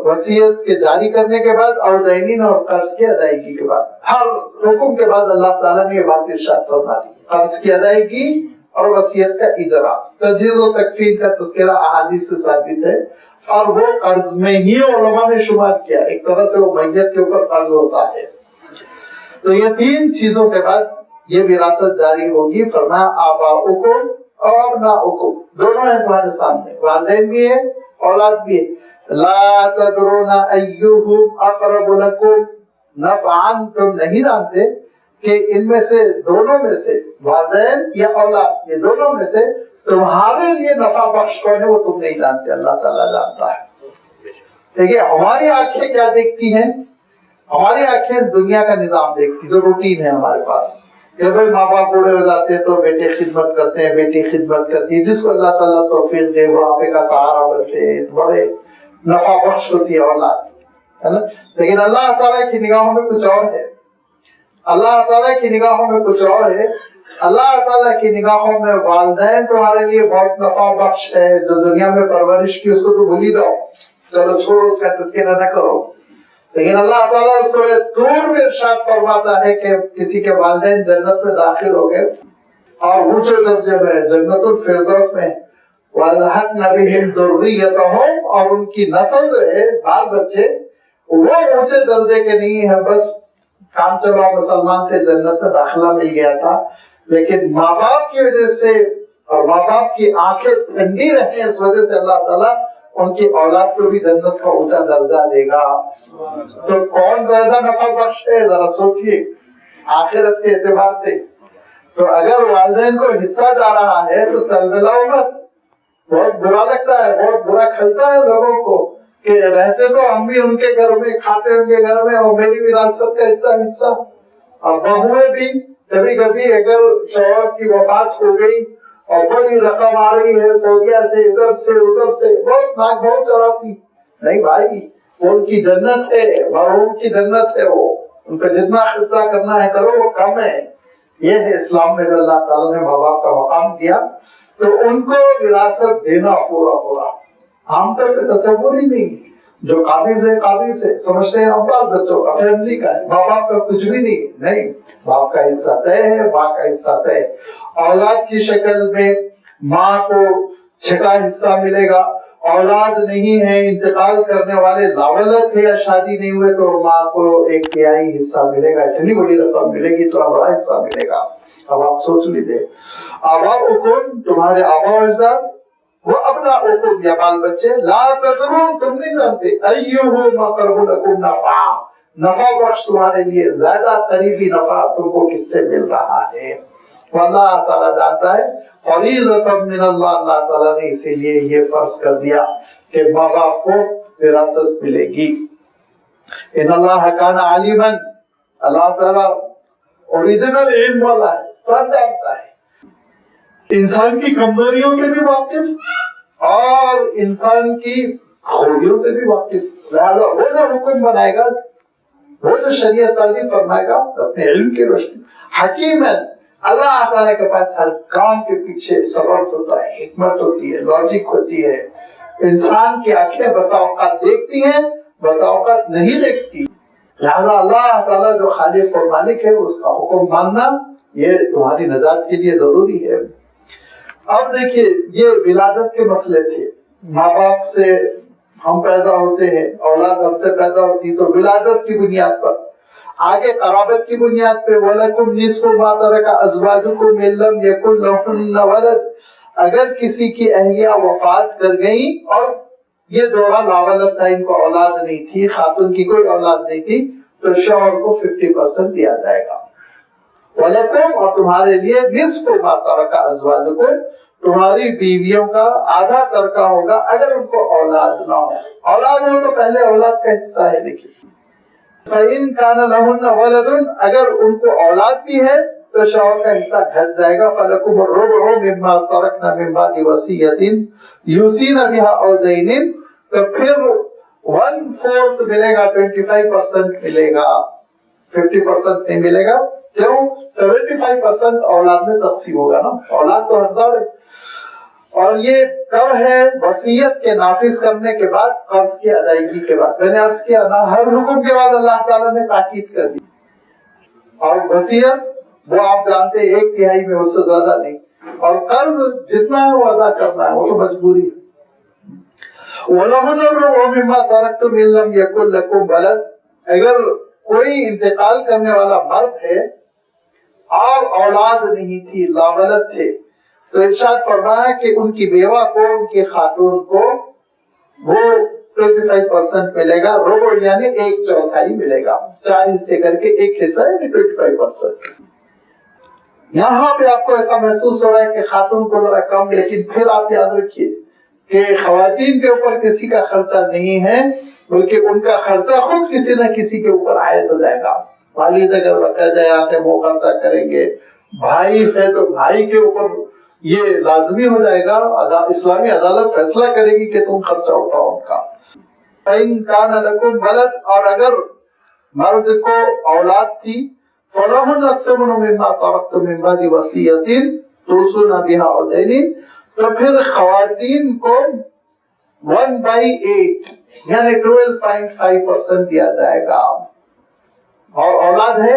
وصیت کے جاری کرنے کے بعد، اور دینین اور قرض کی ادائیگی کے بعد. ہر حکم کے بعد اللہ تعالیٰ نے یہ بات ارشاد فرما دی، قرض کی ادائیگی اور وصیت کا اجرا. تجہیز و تکفین کا تذکرہ احادیث سے ثابت ہے، اور وہ قرض میں ہی علماء نے شمار کیا، ایک طرح سے وہ میت کے اوپر قرض ہوتا ہے. تو یہ 3 چیزوں کے بعد یہ وراثت جاری ہوگی. فرمایا آباؤکم اور ناؤکم، دونوں ہیں تمہارے سامنے، والدین بھی ہے، اولاد بھی ہے. لا تدرون ایہم اقرب لکم نفعا، تم نہیں جانتے کہ ان میں سے، دونوں میں سے، والدین یا اولاد، یہ دونوں میں سے تمہارے لیے نفع بخش کون ہے وہ تم نہیں جانتے، اللہ تعالیٰ جانتا ہے. دیکھیے ہماری آنکھیں کیا دیکھتی ہیں؟ ہماری آنکھیں دنیا کا نظام دیکھتی، جو روٹین ہے ہمارے پاس، کہ بھائی ماں باپ بوڑھے ہو جاتے ہیں تو بیٹے خدمت کرتے ہیں، بیٹی خدمت کرتی ہے، جس کو اللہ تعالیٰ توفیق دے بڑھاپے کا سہارا بنتے ہیں، بڑے نفع بخش ہوتی ہے اولاد، ہے نا. لیکن اللہ تعالیٰ کی نگاہوں میں کچھ اور ہے. اللہ تعالیٰ کی نگاہوں میں کچھ اور ہے. اللہ تعالیٰ کی نگاہوں میں والدین تمہارے لیے بہت نفع بخش ہے. جو دنیا میں پرورش کی اس کو تو بھول ہی جاؤ، چلو چھوڑو، اس کا تذکرہ نہ کرو. لیکن اللہ تعالیٰ سورہ طور میں ارشاد فرماتا ہے کہ کسی کے والدین جنت میں داخل ہو گئے اور اونچے درجے میں جنت الفردوس میں، وَأَلْحَقْنَ بِهِمْ ذُرِّيَّتَهُمْ، اور ان کی نسل جو ہے، بال بچے، وہ اونچے درجے کے نہیں ہے، بس کام چلو مسلمان تھے، جنت میں داخلہ مل گیا تھا. لیکن ماں باپ کی وجہ سے اور ماں باپ کی آنکھیں ٹھنڈی رہیں، اس وجہ سے اللہ تعالیٰ ان کی اولاد کو بھی جنت کا اونچا درجہ دے گا. تو کون زیادہ نفع بخش ہے ذرا سوچئے آخرت کے اعتبار سے. تو اگر والدین کو حصہ جا رہا ہے تو تلبلاؤ مت. بہت برا لگتا ہے، بہت برا کھلتا ہے لوگوں کو کہ رہتے تو ہم بھی ان کے گھر میں، کھاتے ان کے گھر میں، اور میری وراثت کا اتنا حصہ. اور بہویں بھی کبھی کبھی اگر شوہر کی وفات ہو گئی اور بڑی رقم آ رہی ہے سعودیہ سے، ادھر سے ادھر سے، بہت ناک بہت چڑھاتی. نہیں بھائی، وہ ان کی جنت ہے، مرحوم کی جنت ہے، وہ ان پہ جتنا خرچہ کرنا ہے کرو، وہ کم ہے. یہ ہے اسلام میں جو اللہ تعالیٰ نے ماں باپ کا مقام دیا. تو ان کو وراثت دینا پورا عام طور پہ تصور ہی نہیں. جو قابض ہے سمجھتے ہیں اب بچوں کا، فیملی کا ہے، ماں باپ کا کچھ بھی نہیں. باپ کا حصہ طے ہے، ماں کا حصہ طے. اولاد کی شکل میں ماں کو 6واں حصہ ملے گا. اولاد نہیں ہے، انتقال کرنے والے لاولد تھے یا شادی نہیں ہوئے، تو ماں کو 1/3 حصہ ملے گا. اتنی بڑی رقم ملے گی تو بڑا حصہ ملے گا. اب آپ سوچ لیجیے، آباؤکم، تمہارے آبا و اجداد، وہ ابناؤکم، یا بال بچے، لا تدرون، تم نہیں جانتے، ایہم اقرب لکم نفعا، نفع بخش تمہارے لیے زیادہ قریبی نفع تم کو کس سے مل رہا ہے. واللہ تعالیٰ جانتا ہے. فریضۃ من اللہ، اللہ تعالیٰ نے اسی لیے یہ فرض کر دیا کہ ماں باپ کو وراثت ملے گی. ان اللہ کان علیما، اللہ تعالیٰ اوریجنل علم والا ہے، سب جانتا ہے. انسان کی کمزوریوں سے بھی واقف اور انسان کی خوبیوں سے بھی واقف. لہذا وہ جو حکم بنائے گا، وہ جو شریعت سازی فرمائے گا، اپنے علم کی روشنی. حکیم ہے، اللہ تعالیٰ کے پاس ہر کام کے پیچھے سبب ہوتا ہے، حکمت ہوتی ہے، لاجک ہوتی ہے. انسان کی آنکھیں بسا اوقات دیکھتی ہیں، بسا اوقات نہیں دیکھتی. لہذا اللہ تعالیٰ جو خالق اور مالک ہے اس کا حکم ماننا یہ تمہاری نجات کے لیے ضروری ہے. اب دیکھیے، یہ ولادت کے مسئلے تھے. ماں باپ سے ہم پیدا ہوتے ہیں، اولاد ہم سے پیدا ہوتی تو ولادت کی بنیاد پر، آگے قرابت کی بنیاد پہ وَلَكُمْ نِصْفُ مَا تَرَكَ أَزْوَاجُكُمْ إِن لَّمْ يَكُن لَّهُنَّ وَلَدٌ، اگر کسی کی اہلیہ وفات کر گئیں اور یہ جوڑا لاولد تھا، ان کو اولاد نہیں تھی، خاتون کی کوئی اولاد نہیں تھی، تو شوہر کو 50% دیا جائے گا۔ وَلَكُمْ، اور تمہارے لیے نِصْفُ مَا تَرَكَ أَزْوَاجُكُمْ، تمہاری بیویوں کا آدھا ترکہ ہوگا اگر ان کو اولاد نہ ہو۔ اولاد ہو تو پہلے اولاد کا حصہ ہے، دیکھیے فَإِن كَانَ لَهُنَّ وَلَدٌ، اگر ان کو اولاد بھی ہے تو شوہر کا حصہ گھٹ جائے گا۔ فَلَكُمُ الرُّبُعُ مِمَّا تَرَكْنَ مِن بَعْدِ وَصِيَّةٍ يُوصِينَ بِهَا أَوْ دَيْنٍ، تو پھر 1/4 ملے گا، 25% ملے گا، 50% نہیں ملے گا۔ کیوں؟ 75% اولاد میں تقسیم ہوگا نا، اولاد تو حقدار ہے۔ اور یہ کب ہے؟ وصیت کے نافذ کرنے کے بعد، قرض کی ادائیگی کے بعد۔ میں نے عرض کیا نا، ہر حکم کے بعد اللہ تعالیٰ نے تاکید کر دی، اور وصیت وہ آپ جانتے ہیں 1/3 میں، اس سے زیادہ نہیں، اور قرض جتنا ہے وہ ادا کرنا ہے، وہ تو مجبوری ہے۔ وَلَهُنَّ الرُّبُعُ مِمَّا تَرَكْتُمْ إِن لَّمْ يَكُن لَّكُمْ وَلَدٌ، اگر کوئی انتقال کرنے والا مرد ہے اور اولاد نہیں تھی، لاولد تھے، تو ارشاد فرمایا کہ ان کی بیوہ کو، ان کی خاتون کو وہ 25% ملے گا، ربع یعنی 1/4 ملے گا، 4 حصے کر کے ایک حصہ یعنی 25%۔ یہاں پہ آپ کو ایسا محسوس ہو رہا ہے کہ خاتون کو ذرا کم، لیکن پھر آپ یاد رکھیے کہ خواتین کے اوپر کسی کا خرچہ نہیں ہے، بلکہ ان کا خرچہ خود کسی نہ کسی کے اوپر عائد ہو جائے گا۔ والد اگر باقاعدہ آتے وہ خرچہ کریں گے، بھائی ہے تو بھائی کے اوپر یہ لازمی ہو جائے گا، اسلامی عدالت فیصلہ کرے گی کہ تم خرچہ اٹھاؤ ان کا۔ فَإِن كَانَ لَكُمْ وَلَدٌ، اور اگر مرد کو اولاد تھی، فَلَهُنَّ الثُّمُنُ مِمَّا تَرَكْتُم مِّن بَعْدِ وَصِيَّةٍ تُوصُونَ بِهَا أَوْ دَيْنٍ، تو پھر خواتین کو 1/8 یعنی 12.5% دیا جائے گا۔ اور اولاد ہے،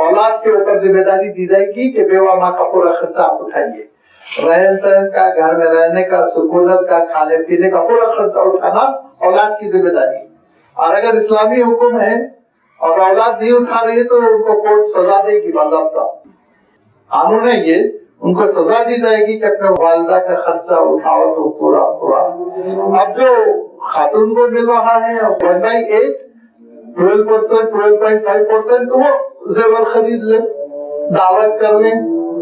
اولاد کے اوپر ذمہ داری دی جائے گی کہ بیوہ ماں کا پورا خرچہ آپ اٹھائیے، رہن سہن کا، گھر میں رہنے کا، سکونت کا، کھانے پینے کا پورا خرچہ اٹھانا اولاد کی ذمہ داری۔ اور اگر اسلامی حکم ہے اور اولاد نہیں اٹھا رہی ہے تو ان کو کورٹ سزا دے گی، باضابطہ قانون ہے یہ، ان کو سزا دی جائے گی کہ اپنے والدہ کا خرچہ اٹھاؤ تو پورا پورا۔ اب جو خاتون کو مل رہا ہے 1/8 12%، 12.5%، تو وہ زیور خرید لیں، دعوت کر لیں،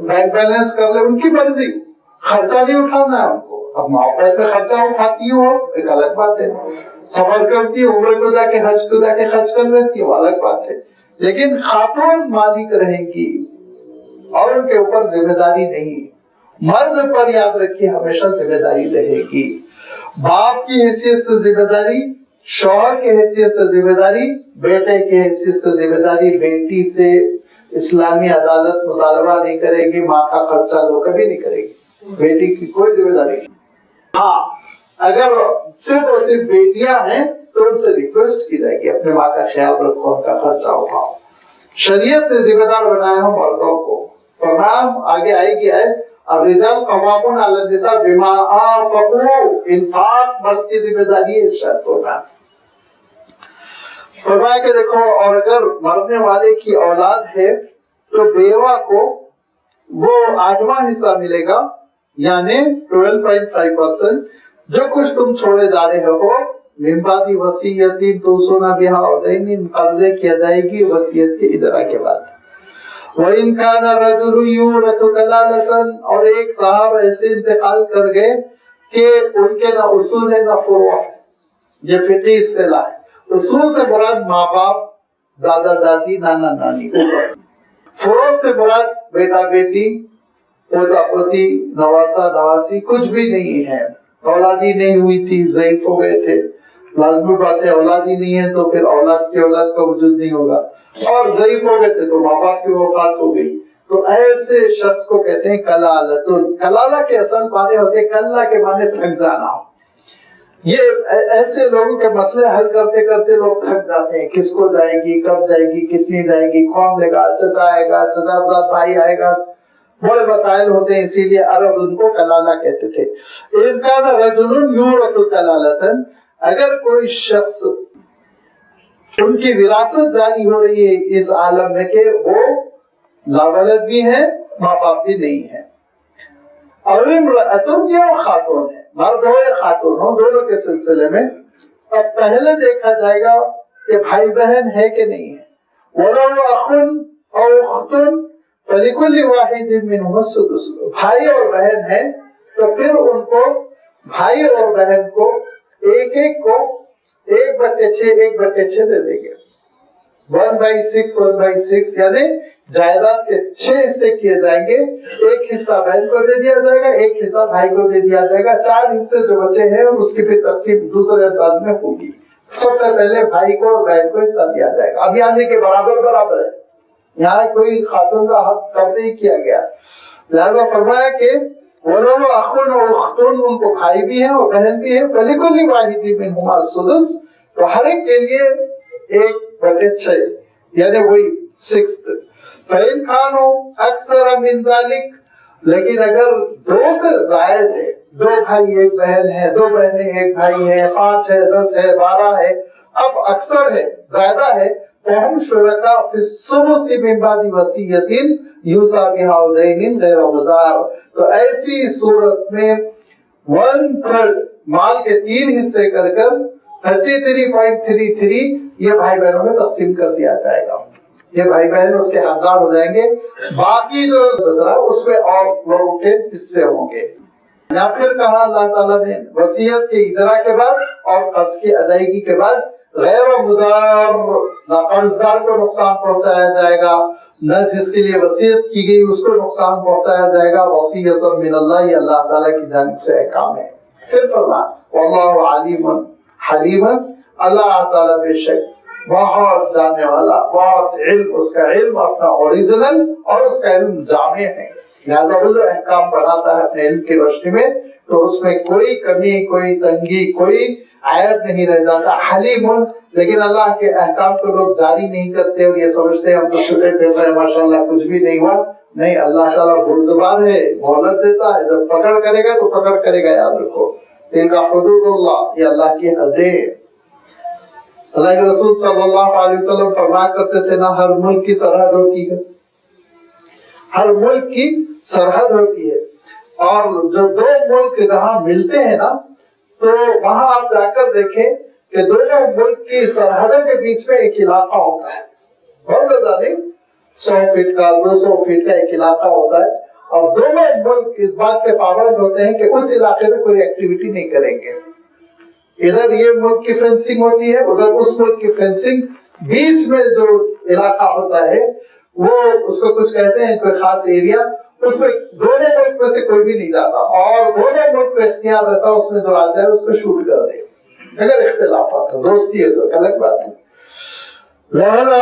بینک بیلنس کر لیں، ان کی مرضی، خرچہ نہیں اٹھانا ہے ان کو۔ اب موقع پہ خرچہ اٹھاتی ہو ایک الگ بات ہے، سفر کرتی ہے، عمرے کو جا کے حج کو جا کے خرچ کر لیتی ہے، وہ الگ بات ہے، لیکن خاتون مالک رہیں گی اور ان کے اوپر ذمہ داری نہیں۔ مرد پر یاد رکھیے ہمیشہ ذمہ داری رہے گی، باپ کی حیثیت سے ذمہ داری، شوہر کی حیثیت سے ذمہ داری، بیٹے کی حیثیت سے ذمہ داری۔ بیٹی سے اسلامی عدالت مطالبہ نہیں کرے گی ماں کا خرچہ دو، کبھی نہیں کرے گی، بیٹی کی کوئی ذمہ داری نہیں۔ ہاں اگر صرف اور صرف بیٹیاں ہیں تو ان سے ریکویسٹ کی جائے گی اپنے ماں کا خیال رکھو، ان کا خرچہ اٹھاؤ۔ شریعت نے ذمہ دار بنایا ہو مردوں کو، فرمان آگے آئے گی ہے الرجال قوامون علی النساء بما انفقوا، انفاق مرد کی ذمہ داری ہے، ارشاد فرمایا۔ فرمایا کہ دیکھو، اور اگر مرنے والے کی اولاد ہے تو بیوہ کو وہ 8واں حصہ ملے گا، یعنی 12.5%، جو کچھ تم چھوڑے جا رہے ہو من بعد وصیت توصون بها أو دین، قرضے کی ادائیگی وصیت کے اجرا کے بعد۔ وَإِن كَانَ رَجُلٌ يُورَثُ كَلَالَةً، اور ایک صاحب ایسے انتقال کر گئے کہ ان کے نہ اصول ہے نہ فروع ہے، یہ فقہی اصطلاح ہے۔ اصول سے مراد ماں باپ، دادا دادی، نانا نانی، فروع سے مراد بیٹا بیٹی، پوتا پوتی، نواسا نواسی، کچھ بھی نہیں ہے، اولادی نہیں ہوئی تھی، ضعیف ہو گئے تھے، لازمی بات ہے اولادی نہیں ہے تو پھر اولاد کی اولاد کا وجود نہیں ہوگا، اور ضعیف ہو گئے تھے تو ماں باپ کی وفات ہو گئی، تو ایسے شخص کو کہتے ہیں کلالۃ۔ کلالہ کے اصل معنی ہوتے ہیں کلہ کے معنی تھک جانا۔ یہ ایسے لوگوں کے مسئلے حل کرتے کرتے لوگ تھک جاتے ہیں، کس کو جائے گی، کب جائے گی، کتنی جائے گی، کون لے گا، چچا آئے گا، چچا بزاد بھائی آئے گا، بڑے مسائل ہوتے ہیں، اسی لیے عرب ان کو کلالہ کہتے تھے۔ ان کان رجل یورث کلالۃ، اگر کوئی شخص ان کی وراثت جاری ہو رہی ہے اس عالم میں کہ وہ لاولد بھی ہیں، ماں باپ بھی نہیں ہیں، اور امرأتن یا خاتون ہے، مرد ہو یا خاتون ہو، دونوں کے سلسلے میں اب پہلے دیکھا جائے گا کہ بھائی بہن ہے کہ نہیں ہے۔ وَلَوْ أَخٌ أَوْ أُخْتٌ فَلِكُلِّ وَاحِدٍ مِّنْهُمَا السُّدُسُ، بھائی اور بہن ہیں تو پھر ان کو بھائی اور بہن کو ایک ایک کو 1/6 1/6 دے دیں گے، 1/6 1/6، یعنی جائیداد کے 6 حصے کیے جائیں گے، ایک حصہ بہن کو دے دیا جائے گا، ایک حصہ بھائی کو دے دیا جائے گا، 4 حصے جو بچے ہیں اس کی پھر تقسیم دوسرے انداز میں ہوگی۔ سب سے پہلے بھائی کو اور بہن کو حصہ دیا جائے گا۔ اب یہاں دیکھیں برابر برابر ہے، یہاں کوئی خاتون کا حق کم نہیں کیا گیا، لہذا فرمایا کہ وَلَوْ أَخٌ أَوْ أُخْتٌ، ان کو بھائی بھی ہیں اور بہن بھی ہیں، فَلِكُلِّ وَاحِدٍ مِّنْهُمَا السُّدُسُ، تو ہر ایک کے لیے 1/6، یعنی وہی 6۔ فَإِنْ كَانُوا أَكْثَرَ مِنْ ذَلِكَ، لیکن اگر 2 سے زائد ہے، 2 بھائی 1 بہن ہے، 2 بہنیں 1 بھائی ہے، 5 ہے، 10 ہے، 12 ہے، اب اکثر ہے، زیادہ ہے، فَهُمْ شُرَكَاءُ فِي الثُّلُثِ مِنْ بَعْدِ وَصِيَّةٍ يُوصَىٰ بِهَا أَوْ دَيْنٍ غَيْرَ مُضَارٍ، تو ایسی صورت میں 1/3 مال کے 3 حصے کر 33.33 یہ بھائی بہنوں میں تقسیم کر دیا جائے گا، یہ بھائی بہن اس کے حقدار ہو جائیں گے، باقی جو بچا اس میں اور لوگوں کے حصے ہوں گے۔ یا پھر کہا اللہ تعالیٰ نے وصیت کے اجرا کے بعد اور قرض کی ادائیگی کے بعد غیر مضار، نہ قرض دار کو نقصان پہنچایا جائے گا، نہ جس کے لیے وصیت کی گئی اس کو نقصان پہنچایا جائے گا، وصیت من اللہ، یہ اللہ تعالیٰ کی جانب سے احکام ہے۔ پھر فرمایا واللہ علیم حلیم، اللہ تعالیٰ بے شک بہت جاننے والا، بہت علم، اس کا علم اپنا اوریجنل اور اس کا علم جامع ہے، لہذا وہ جو احکام بناتا ہے اپنے علم کی روشنی میں تو اس میں کوئی کمی، کوئی تنگی، کوئی عیب نہیں رہ جاتا۔ حلیم، لیکن اللہ کے احکام کو لوگ جاری نہیں کرتے اور یہ سمجھتے ہیں ہم تو چھوٹے پھر رہے ہیں ماشاءاللہ کچھ بھی نہیں ہوا، نہیں، اللہ تعالیٰ بردبار ہے، مہلت دیتا ہے، جب پکڑ کرے گا تو پکڑ کرے گا، یاد رکھو تلک حدود اللہ، یہ اللہ کی حدیں۔ اللہ کے رسول صلی اللہ علیہ وسلم فرمایا کرتے تھے نا، ہر ملک کی سرحد ہوتی ہے، ہر ملک کی سرحد ہوتی ہے، اور جو 2 ملک جہاں ملتے ہیں نا تو وہاں آپ جا کر دیکھیں کہ دونوں ملک کی سرحدوں کے بیچ میں ایک علاقہ ہوتا ہے، بہت زیادہ نہیں، 100 فٹ کا 200 فٹ کا ایک علاقہ ہوتا ہے، اور دونوں ملک اس بات کے پابند ہوتے ہیں کہ اس علاقے میں کوئی ایکٹیویٹی نہیں کریں گے، ادھر یہ ملک کی فینسنگ ہوتی ہے، ادھر اس ملک کی فینسنگ، بیچ میں جو علاقہ ہوتا ہے وہ اس کو کچھ کہتے ہیں کوئی خاص ایریا، اس میں دونوں ملک میں سے کوئی بھی نہیں جاتا، اور دونوں ملک میں اختیار رہتا اس میں جو آ جائے اس کو شوٹ کر دے، اگر اختلافات ہو، دوستی ہے تو الگ بات ہے۔ لہذا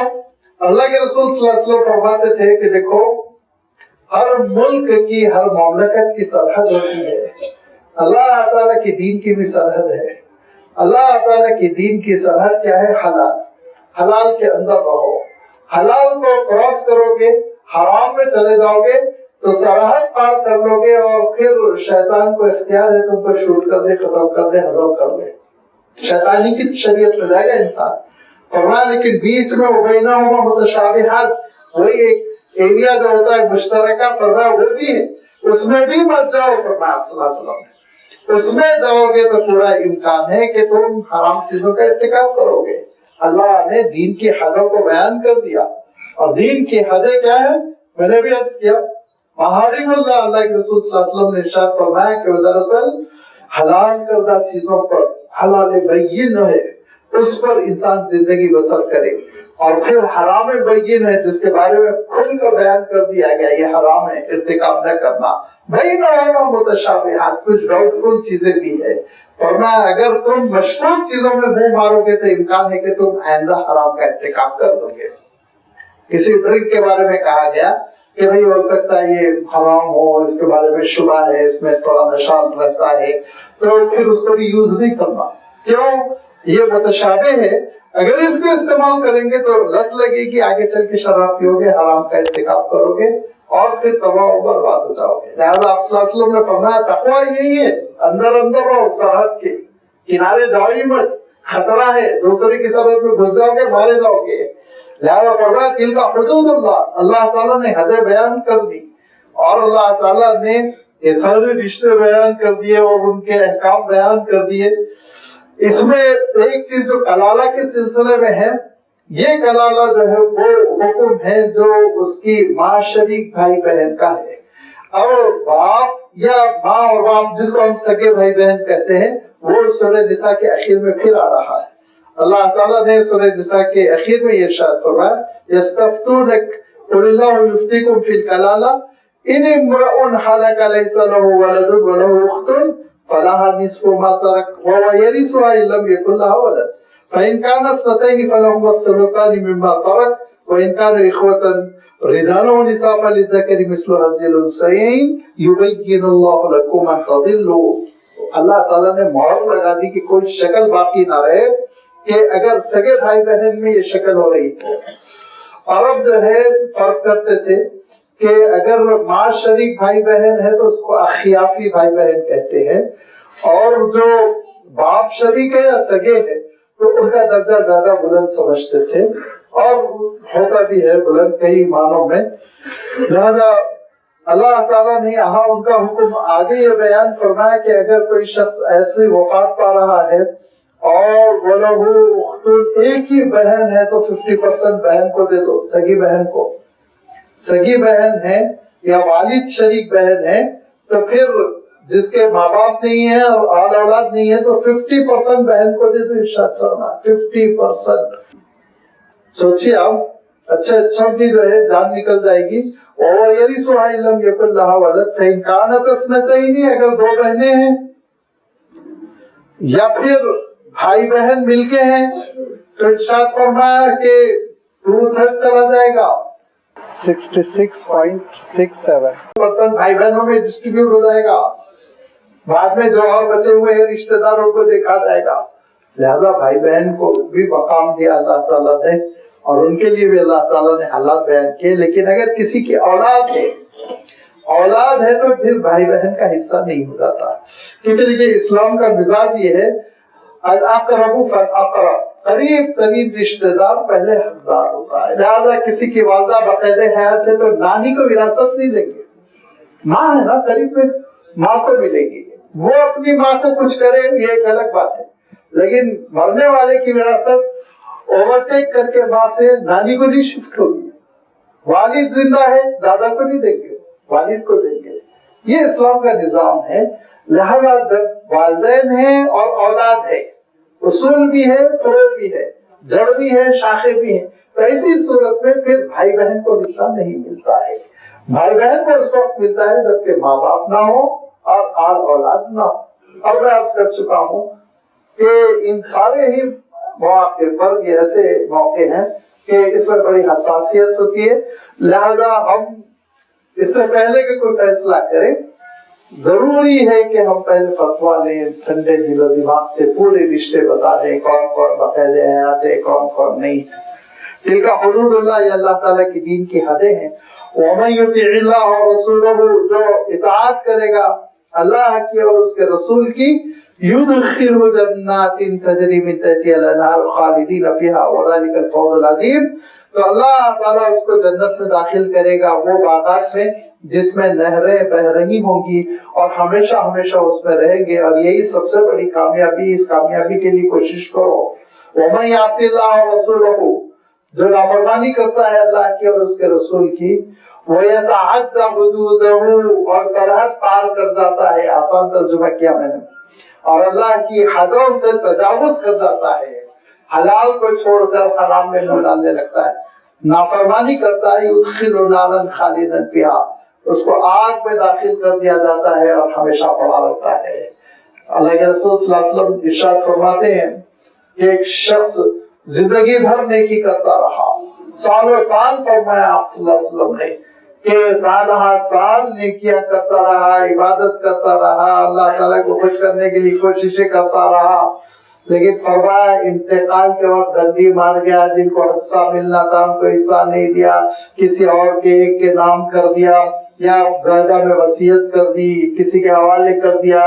اللہ کے رسول صلی اللہ علیہ وسلم فرماتے تھے کہ دیکھو ہر ملک کی، ہر مملکت کی سرحد ہوتی ہے، اللہ تعالیٰ کے دین کی بھی سرحد ہے۔ اللہ تعالیٰ کی دین کی سرحد کیا ہے؟ حلال، حلال کے اندر رہو، حلال کو کراس کرو گے، حرام میں چلے جاؤ گے تو سرحد پار کر لو گے، اور پھر شیطان کو اختیار ہے تم کو شوٹ کر دے، ختم کر دے، ہضم کر لے، شیطانی کی شریعت میں جائے گا انسان۔ فرمایا لیکن بیچ میں وبینہما متشابہات، وہی ایک ایریا جو ہوتا ہے مشترکہ، فرمایا وہ بھی ہے، اس میں بھی مت جاؤ، فرمایا صلی اللہ علیہ وسلم، اس میں جاؤ گے تو پورا امکان ہے کہ تم حرام چیزوں کا ارتکاب کرو گے۔ اللہ نے دین کی حدوں کو بیان کر دیا، اور دین کی حدیں کیا ہے؟ میں نے بھی عرض کیا، محارم اللہ، اللہ کے رسول صلی اللہ علیہ وسلم نے ارشاد فرمایا کہ دراصل حلال کردہ چیزوں پر، حلال بین ہے اس پر انسان زندگی بسر کرے، اور پھر حرام بین ہے جس کے بارے میں کھل کر بیان کر دیا گیا یہ حرام ہے، ارتکاب نہ کرنا۔ بینہما متشابہات، کچھ ڈاؤٹ فل چیزیں بھی ہے، فرمایا اگر تم مشکوک چیزوں میں منہ مارو گے تو امکان ہے کہ تم آئندہ حرام کا ارتکاب کر دو گے۔ کسی ڈرنک کے بارے میں کہا گیا کہ بھئی ہو سکتا ہے یہ حرام ہو، اس کے بارے میں شبہ ہے، اس میں تھوڑا نشہ رہتا ہے، تو پھر اس کو بھی یوز نہیں کرنا۔ کیوں؟ یہ متشابہ ہے، اگر اس کو استعمال کریں گے تو لت لگے گی، آگے چل کے شراب پیو گے، حرام کا ارتکاب کرو گے، اور پھر تباہ و برباد ہو جاؤ گے۔ لہٰذا آپ صلی اللہ علیہ وسلم نے فرمایا تقویٰ یہی ہے، اندر اندر رہو سرحد کے، کنارے جاؤ ہی مت، خطرہ ہے، دوسرے کی سبب میں گھس جاؤ گے، مارے جاؤ گے۔ لہذا فرمایا تلک حدود اللہ، اللہ تعالیٰ نے حدیں بیان کر دی، اور اللہ تعالیٰ نے یہ سارے رشتے بیان کر دیے اور ان کے احکام بیان کر دیے۔ اس میں ایک چیز جو کلالہ کے سلسلے میں ہے، یہ کلالہ جو ہے وہ حکم ہے جو اس کی ماں شریک بھائی بہن کا ہے، اور باپ یا ماں اور باپ جس کو ہم سگے بھائی بہن کہتے ہیں، وہ سورہ نساء کے اخیر میں پھر آ رہا ہے۔ اللہ تعالیٰ نے سورہ نساء کے اخیر میں یہ ارشاد فرمایا یستفتونک قل اللہ یفتیکم فی الکلالہ ان امرؤ ہلک لیس له ولد وله اخت فلها نصف ما ترك وهو يرثها ان لم يكن لها ولد فإن كانت اثنتين فلهما الثلثان مما ترك وإن كانوا إخوة رجال ونساء فللذكر مثل حظ الأنثيين يبين الله لكم أن تضلوا۔ اللہ تعالیٰ نے مہر لگا دی کہ کوئی شکل باقی نہ رہے کہ اگر سگے بھائی بہن میں یہ شکل ہو رہی تھی۔ عرب جو ہے فرق کرتے تھے کہ اگر ماں شریک بھائی بہن ہے تو اس کو اخیافی بھائی بہن کہتے ہیں، اور جو باپ شریک ہے یا سگے ہے تو ان کا درجہ زیادہ بلند سمجھتے تھے، اور ہوتا بھی ہے بلند کئی معنوں میں۔ لہذا اللہ تعالیٰ نے یہاں ان کا حکم آگے یہ بیان فرمایا کہ اگر کوئی شخص ایسے وفات پا رہا ہے اور وَلَهُ أُخْتٌ ایک ہی بہن ہے تو 50% بہن کو دے دو، سگی بہن کو۔ سگی بہن ہے یا والد شریک بہن ہے تو پھر جس کے ماں باپ نہیں ہے اور اولاد نہیں ہے تو 50% بہن کو دے دو، ارشاد فرمایا 50%۔ سوچیے آپ، اچھا بھی جو ہے جان نکل جائے گی۔ وَيَرِثُهَا إِن لَّمْ يَكُن لَّهَا وَلَدٌ فَإِن كَانَتْ اثْنَتَيْنِ اگر دو بہنیں ہیں یا پھر بھائی بہن مل کے ہیں تو ارشاد فرمایا کہ 2/3 چلا جائے گا، 66.67% بھائی بہنوں میں ڈسٹریبیوٹ ہو جائے گا، بعد میں جو اور بچے ہوئے ہیں رشتہ داروں کو دیکھا جائے گا۔ لہذا بھائی بہن کو بھی مقام دیا اللہ تعالیٰ نے، اور ان کے لیے بھی اللہ تعالیٰ نے حالات بیان کیے۔ لیکن اگر کسی کی اولاد ہے تو پھر بھائی بہن کا حصہ نہیں ہو جاتا، کیونکہ دیکھیے اسلام کا مزاج یہ ہے الاقرب فالاقرب، قریب ترین رشتہ دار پہلے حقدار ہوتا ہے۔ لہذا کسی کی والدہ باقاعدہ حیات ہے تو نانی کو وراثت نہیں دیں گے، ماں ہے نا قریب میں، ماں کو ملے گی، وہ اپنی ماں کو کچھ کرے یہ ایک الگ بات ہے، لیکن مرنے والے کی وراثت اوورٹیک کر کے ماں سے نانی کو نہیں شفٹ ہوگی۔ والد زندہ ہے دادا کو نہیں دیں گے، والد کو دیں گے۔ یہ اسلام کا نظام ہے۔ لہذا جب والدین ہیں اور اولاد ہے، اصول بھی ہے، فروع بھی ہے، جڑ بھی ہے، شاخیں بھی ہیں، تو ایسی صورت میں پھر بھائی بہن کو حصہ نہیں ملتا ہے۔ بھائی بہن کو اس وقت ملتا ہے جبکہ ماں باپ نہ ہو اور آل اولاد نہ ہو۔ اور میں عرض کر چکا ہوں کہ ان سارے ہی مواقع پر یہ ایسے موقع ہیں کہ اس میں بڑی حساسیت ہوتی ہے۔ لہذا ہم اس سے پہلے کہ کوئی فیصلہ کریں ضروری ہے کہ ہم پہلے فتویٰ لیں، ٹھنڈے دل و دماغ سے پورے رشتے بتا دیں، کون کون باقاعدہ حیات ہے، کون کون نہیں ہے۔ تلک حدود اللہ، یہ اللہ تعالیٰ کی دین کی حدیں ہیں۔ وَمَن يُطِعِ اللَّهَ وَرَسُولَهُ، جو اطاعت کرے گا اللہ کی اور اس کے رسول کی، يُدْخِلْهُ جَنَّاتٍ تَجْرِي مِن تَحْتِهَا الْأَنْهَارُ خَالِدِينَ فِيهَا وَذَلِكَ الْفَوْزُ الْعَظِيمُ، تو اللہ تعالیٰ اس کو جنت میں داخل کرے گا، وہ باغات میں جس میں نہریں بہ رہی ہوں گی اور ہمیشہ ہمیشہ اس میں رہیں گے، اور یہی سب سے بڑی کامیابی، اس کامیابی کے لیے کوشش کرو۔ وَمَن يَعْصِ اللَّهَ وَرَسُولَهُ، جو نافرمانی کرتا ہے اللہ کی اور اس کے رسول کی، وَيَتَعَدَّ حُدُودَهُ، اور سرحد پار کر جاتا ہے، آسان ترجمہ کیا میں نے، اور اللہ کی حدوں سے تجاوز کر جاتا ہے، حلال کو چھوڑ کر حرام میں منہ ڈالنے لگتا ہے، نافرمانی کرتا ہے، يُدْخِلُ نَارًا خَالِدًا فِيهَا، اس کو آگ میں داخل کر دیا جاتا ہے اور ہمیشہ پڑا رہتا ہے۔ اللہ کے رسول صلی اللہ علیہ وسلم ارشاد فرماتے ہیں کہ ایک شخص زندگی بھر نیکی کرتا رہا، سالوں سال فرمایا آپ صلی اللہ علیہ وسلم نے کہ سالہ سال نیکیاں کرتا رہا، عبادت کرتا رہا، اللہ تعالیٰ کو خوش کرنے کے لیے کوششیں کرتا رہا، لیکن فرمایا انتقال کے وقت ڈنڈی مار گیا، جن کو حصہ ملنا تھا ان کو حصہ نہیں دیا، کسی اور کے ایک کے نام کر دیا، یا زیادہ میں وصیت کر دی، کسی کے حوالے کر دیا،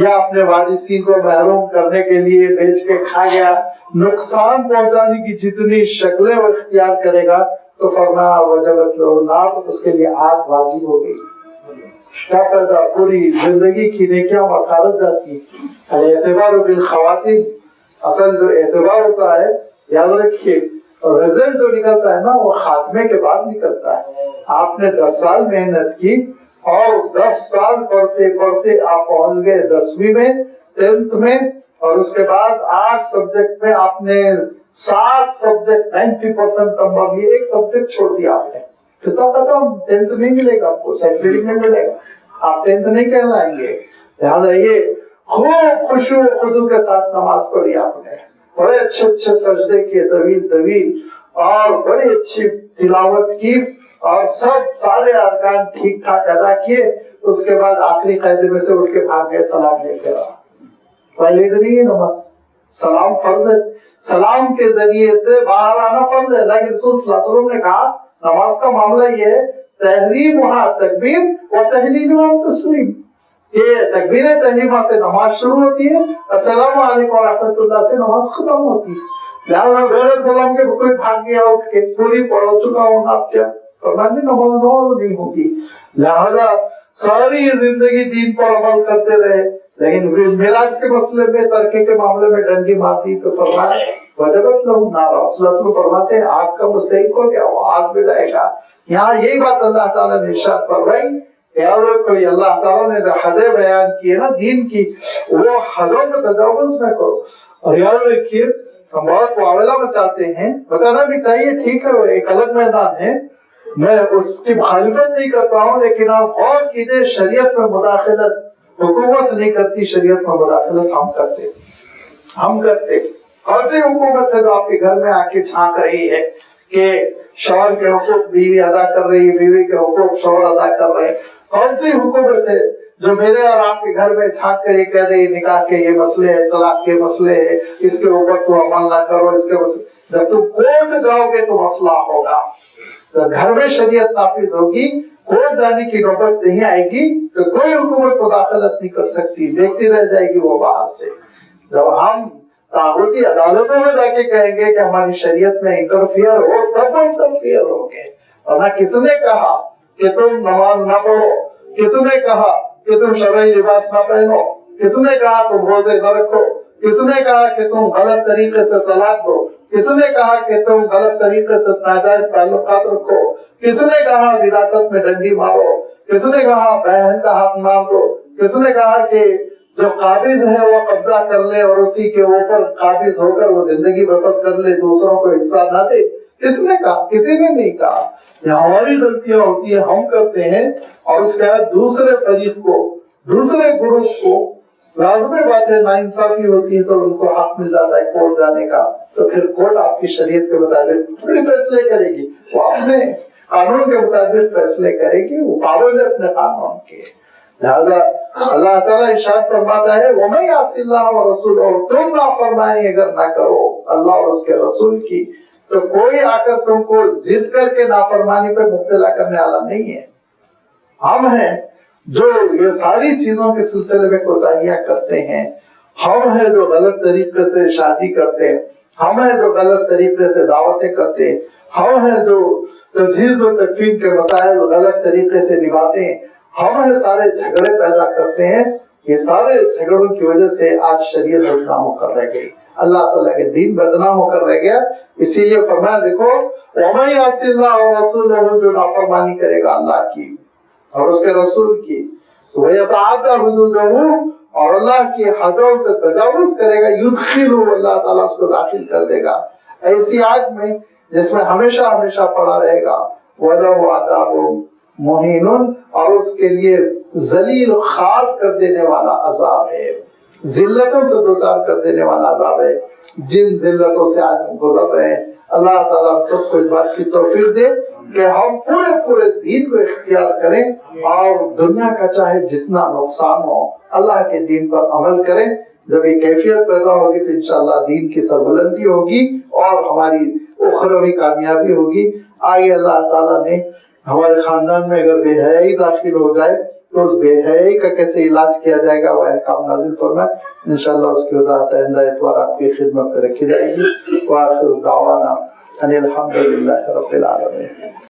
یا اپنے وارثین کو محروم کرنے کے لیے بیچ کے کھا گیا، نقصان پہنچانے کی جتنی شکلیں وہ اختیار کرے گا تو فرمایا وجبت لہ النار، اس کے لیے آگ واجب ہو گئی۔ کیا فائدہ، پوری زندگی کی نیکیاں مخارج جاتی۔ الاعتبار بالخواتیم، اصل جو اعتبار ہوتا ہے یاد رکھیے، رزلٹ جو نکلتا ہے نا وہ خاتمے کے بعد نکلتا ہے۔ آپ نے 10 سال محنت کی اور 10 سال پڑھتے پڑھتے آپ پہنچ گئے 10ویں میں، 10th میں، اور اس کے بعد 8 سبجیکٹ میں آپ نے 7 سبجیکٹ 90% نمبر لیے، ایک سبجیکٹ چھوڑ دیا آپ نے، کتنا ختم، 10th نہیں ملے گا آپ کو، سرٹیفکیٹ نہیں ملے گا، آپ 10th نہیں کہلائیں گے۔ لہٰذا یہ خوب خشوع و خضوع کے ساتھ نماز پڑھی آپ نے، بڑے اچھے اچھے سجدے کیے، طویل طویل، اور بڑی اچھی تلاوت کی، اور سارے ارکان ٹھیک ٹھاک ادا کیے۔ اس کے بعد آخری قاعدے میں سے اٹھ کے بھاگ گئے، سلام لے کے رہا۔ پہلے نہیں ہے نماز، سلام فرض ہے، سلام کے ذریعے سے باہر آنا فرض ہے۔ لیکن رسول صلی اللہ علیہ وسلم نے کہا نماز کا معاملہ یہ ہے، تحریم وہاں تکبیر و تحلیل و تسلیم، یہ تکبیر تحریمہ سے نماز شروع ہوتی ہے، السلام علیکم ورحمۃ اللہ سے نماز ختم ہوتی ہے۔ لہٰذا بغیر سلام کے کوئی بھاگ گیا اٹھ کے، پوری پڑھ چکا ہونا، آپ کیا فرمانے نماز نہیں ہوگی۔ لہٰذا ساری زندگی دین پر عمل کرتے رہے، لیکن میراث کے مسئلے میں، ترکے کے معاملے میں ڈنڈی مارتی تو فرمایا وجبت لہ النار، صلی اللہ علیہ وسلم فرماتے ہیں آگ کا مستحق ہو گیا، وہ آگ میں جائے گا۔ یہاں یہی بات اللہ تعالیٰ نے ارشاد فرمائی، کوئی اللہ تعالیٰ نے حدیں بیان کی ہے نا دین کی، وہ حدوں میں تجاوز نہ کرو۔ اور یاد رکھیے ہم بہت معاملہ میں چاہتے ہیں، بتانا بھی چاہیے، ٹھیک ہے وہ ایک الگ میدان ہے، میں اس کی مخالفت نہیں کرتا ہوں، لیکن آپ غور کیجیے شریعت میں مداخلت حکومت نہیں کرتی، شریعت میں مداخلت ہم کرتے۔ کون سی حکومت ہے جو آپ کے گھر میں آ کے جھانک رہی ہے کہ شوہر کے حقوق بیوی ادا کر رہی ہے، بیوی کے حقوق شوہر ادا کر رہے ہیں؟ کون سی حکومت ہے جو میرے اور آپ کے گھر میں چھانک کر یہ کہہ رہی نکاح کے یہ مسئلے ہیں، طلاق کے مسئلے ہیں، اس کے اوپر تو عمل نہ کرو، اس کے مسئلے؟ جب تم کورٹ جاؤ گے تو مسئلہ ہوگا، جب گھر میں شریعت نافذ ہوگی، کورٹ جانے کی نوبت نہیں آئے گی تو کوئی حکومت مداخلت نہیں کر سکتی، دیکھتی رہ جائے گی وہ باہر سے۔ جب ہم طاغوتی عدالتوں میں جا کے کہیں گے کہ ہماری شریعت میں انٹرفیئر ہو، تب وہ انٹرفیئر ہو گے۔ اور نہ کس نے کہا کہ تم نماز نہ پڑھو، کس نے کہا کہ تم شرعی لباس نہ پہنو، کس نے کہا تم روزے نہ رکھو، کس نے کہا کہ تم غلط طریقے سے طلاق دو، کس نے کہا کہ تم غلط طریقے سے ناجائز تعلقات رکھو، کس نے کہا وراثت میں ڈنڈی مارو، کس نے کہا بہن کا ہاتھ مار دو، کس نے کہا کہ جو قابض ہے وہ قبضہ کر لے اور اسی کے اوپر قابض ہو کر وہ زندگی بسر کر لے، دوسروں کو حصہ نہ دے؟ کس نے کہا؟ کسی نے نہیں کہا۔ یہ ہماری غلطیاں ہوتی ہیں، ہم کرتے ہیں، اور اس کے بعد دوسرے فریق کو، دوسرے گروپ کو لازمی بات ہے ناانصافی ہوتی ہے تو ان کو حق مل جاتا ہے کورٹ جانے کا، تو پھر کورٹ آپ کی شریعت کے مطابق تھوڑی فیصلے کرے گی، وہ اپنے قانون کے مطابق فیصلے کرے گی، وہ پابند ہے اپنے قانون کے۔ لہذا اللہ تعالیٰ ارشاد فرماتا ہے وَمَن يَعْصِ اللَّهَ وَرَسُولَهُ، تم نافرمانی اگر نہ کرو اللہ اور اس کے رسول کی تو کوئی آ کر تم کو ضد کر کے نافرمانی پہ مبتلا کرنے والا نہیں ہے۔ ہم ہیں جو یہ ساری چیزوں کے سلسلے میں کوتاہیاں کرتے ہیں، ہم ہیں جو غلط طریقے سے شادی کرتے ہیں، ہم ہیں جو غلط طریقے سے دعوتیں کرتے ہیں، ہم ہیں جو تجہیز و تکفین کے مسائل غلط طریقے سے نبھاتے ہیں، ہم ہیں سارے جھگڑے پیدا کرتے ہیں۔ یہ سارے جھگڑوں کی وجہ سے آج شریعت بدنام ہو کر رہ گئی، اللہ تعالیٰ کے دین بدنام ہو کر رہ گیا۔ اسی لیے فرمایا دیکھو وَمَن يَعْصِ اللَّهَ وَرَسُولَهُ، جو نافرمانی کرے گا اللہ کی اور اس کے رسول کی، وَيَتَعَدَّ حُدُودَهُ، اور اللہ کی حدوں سے تجاوز کرے گا، يُدْخِلُهُ، اللہ تعالیٰ اس کو داخل کر دے گا ایسی آگ میں جس میں ہمیشہ ہمیشہ پڑا رہے گا، وَلَهُ عَذَابٌ مُهِينٌ، اور اس کے لیے ذلیل خوار کر دینے والا عذاب ہے، ذلتوں سے دوچار کر دینے والا عذاب ہے، جن ذلتوں سے آج ہم گزر رہے ہیں۔ اللہ تعالیٰ ہم سب کو اس بات کی توفیق دے کہ ہم پورے دین کو اختیار کریں اور دنیا کا چاہے جتنا نقصان ہو اللہ کے دین پر عمل کریں۔ جب یہ کیفیت پیدا ہوگی تو انشاءاللہ دین کی سربلندی ہوگی اور ہماری اخروی کامیابی ہوگی۔ آگے اللہ تعالیٰ نے ہمارے خاندان میں اگر بے حیائی داخل ہو جائے تو اس بے حیائی کا کیسے علاج کیا جائے گا وہ احکام نازل فرمائے. انشاءاللہ اس کی وضاحت آئندہ اتوار آپ کی خدمت میں رکھی جائے گی. وآخر دعوانا ان الحمد للہ رب العالمین.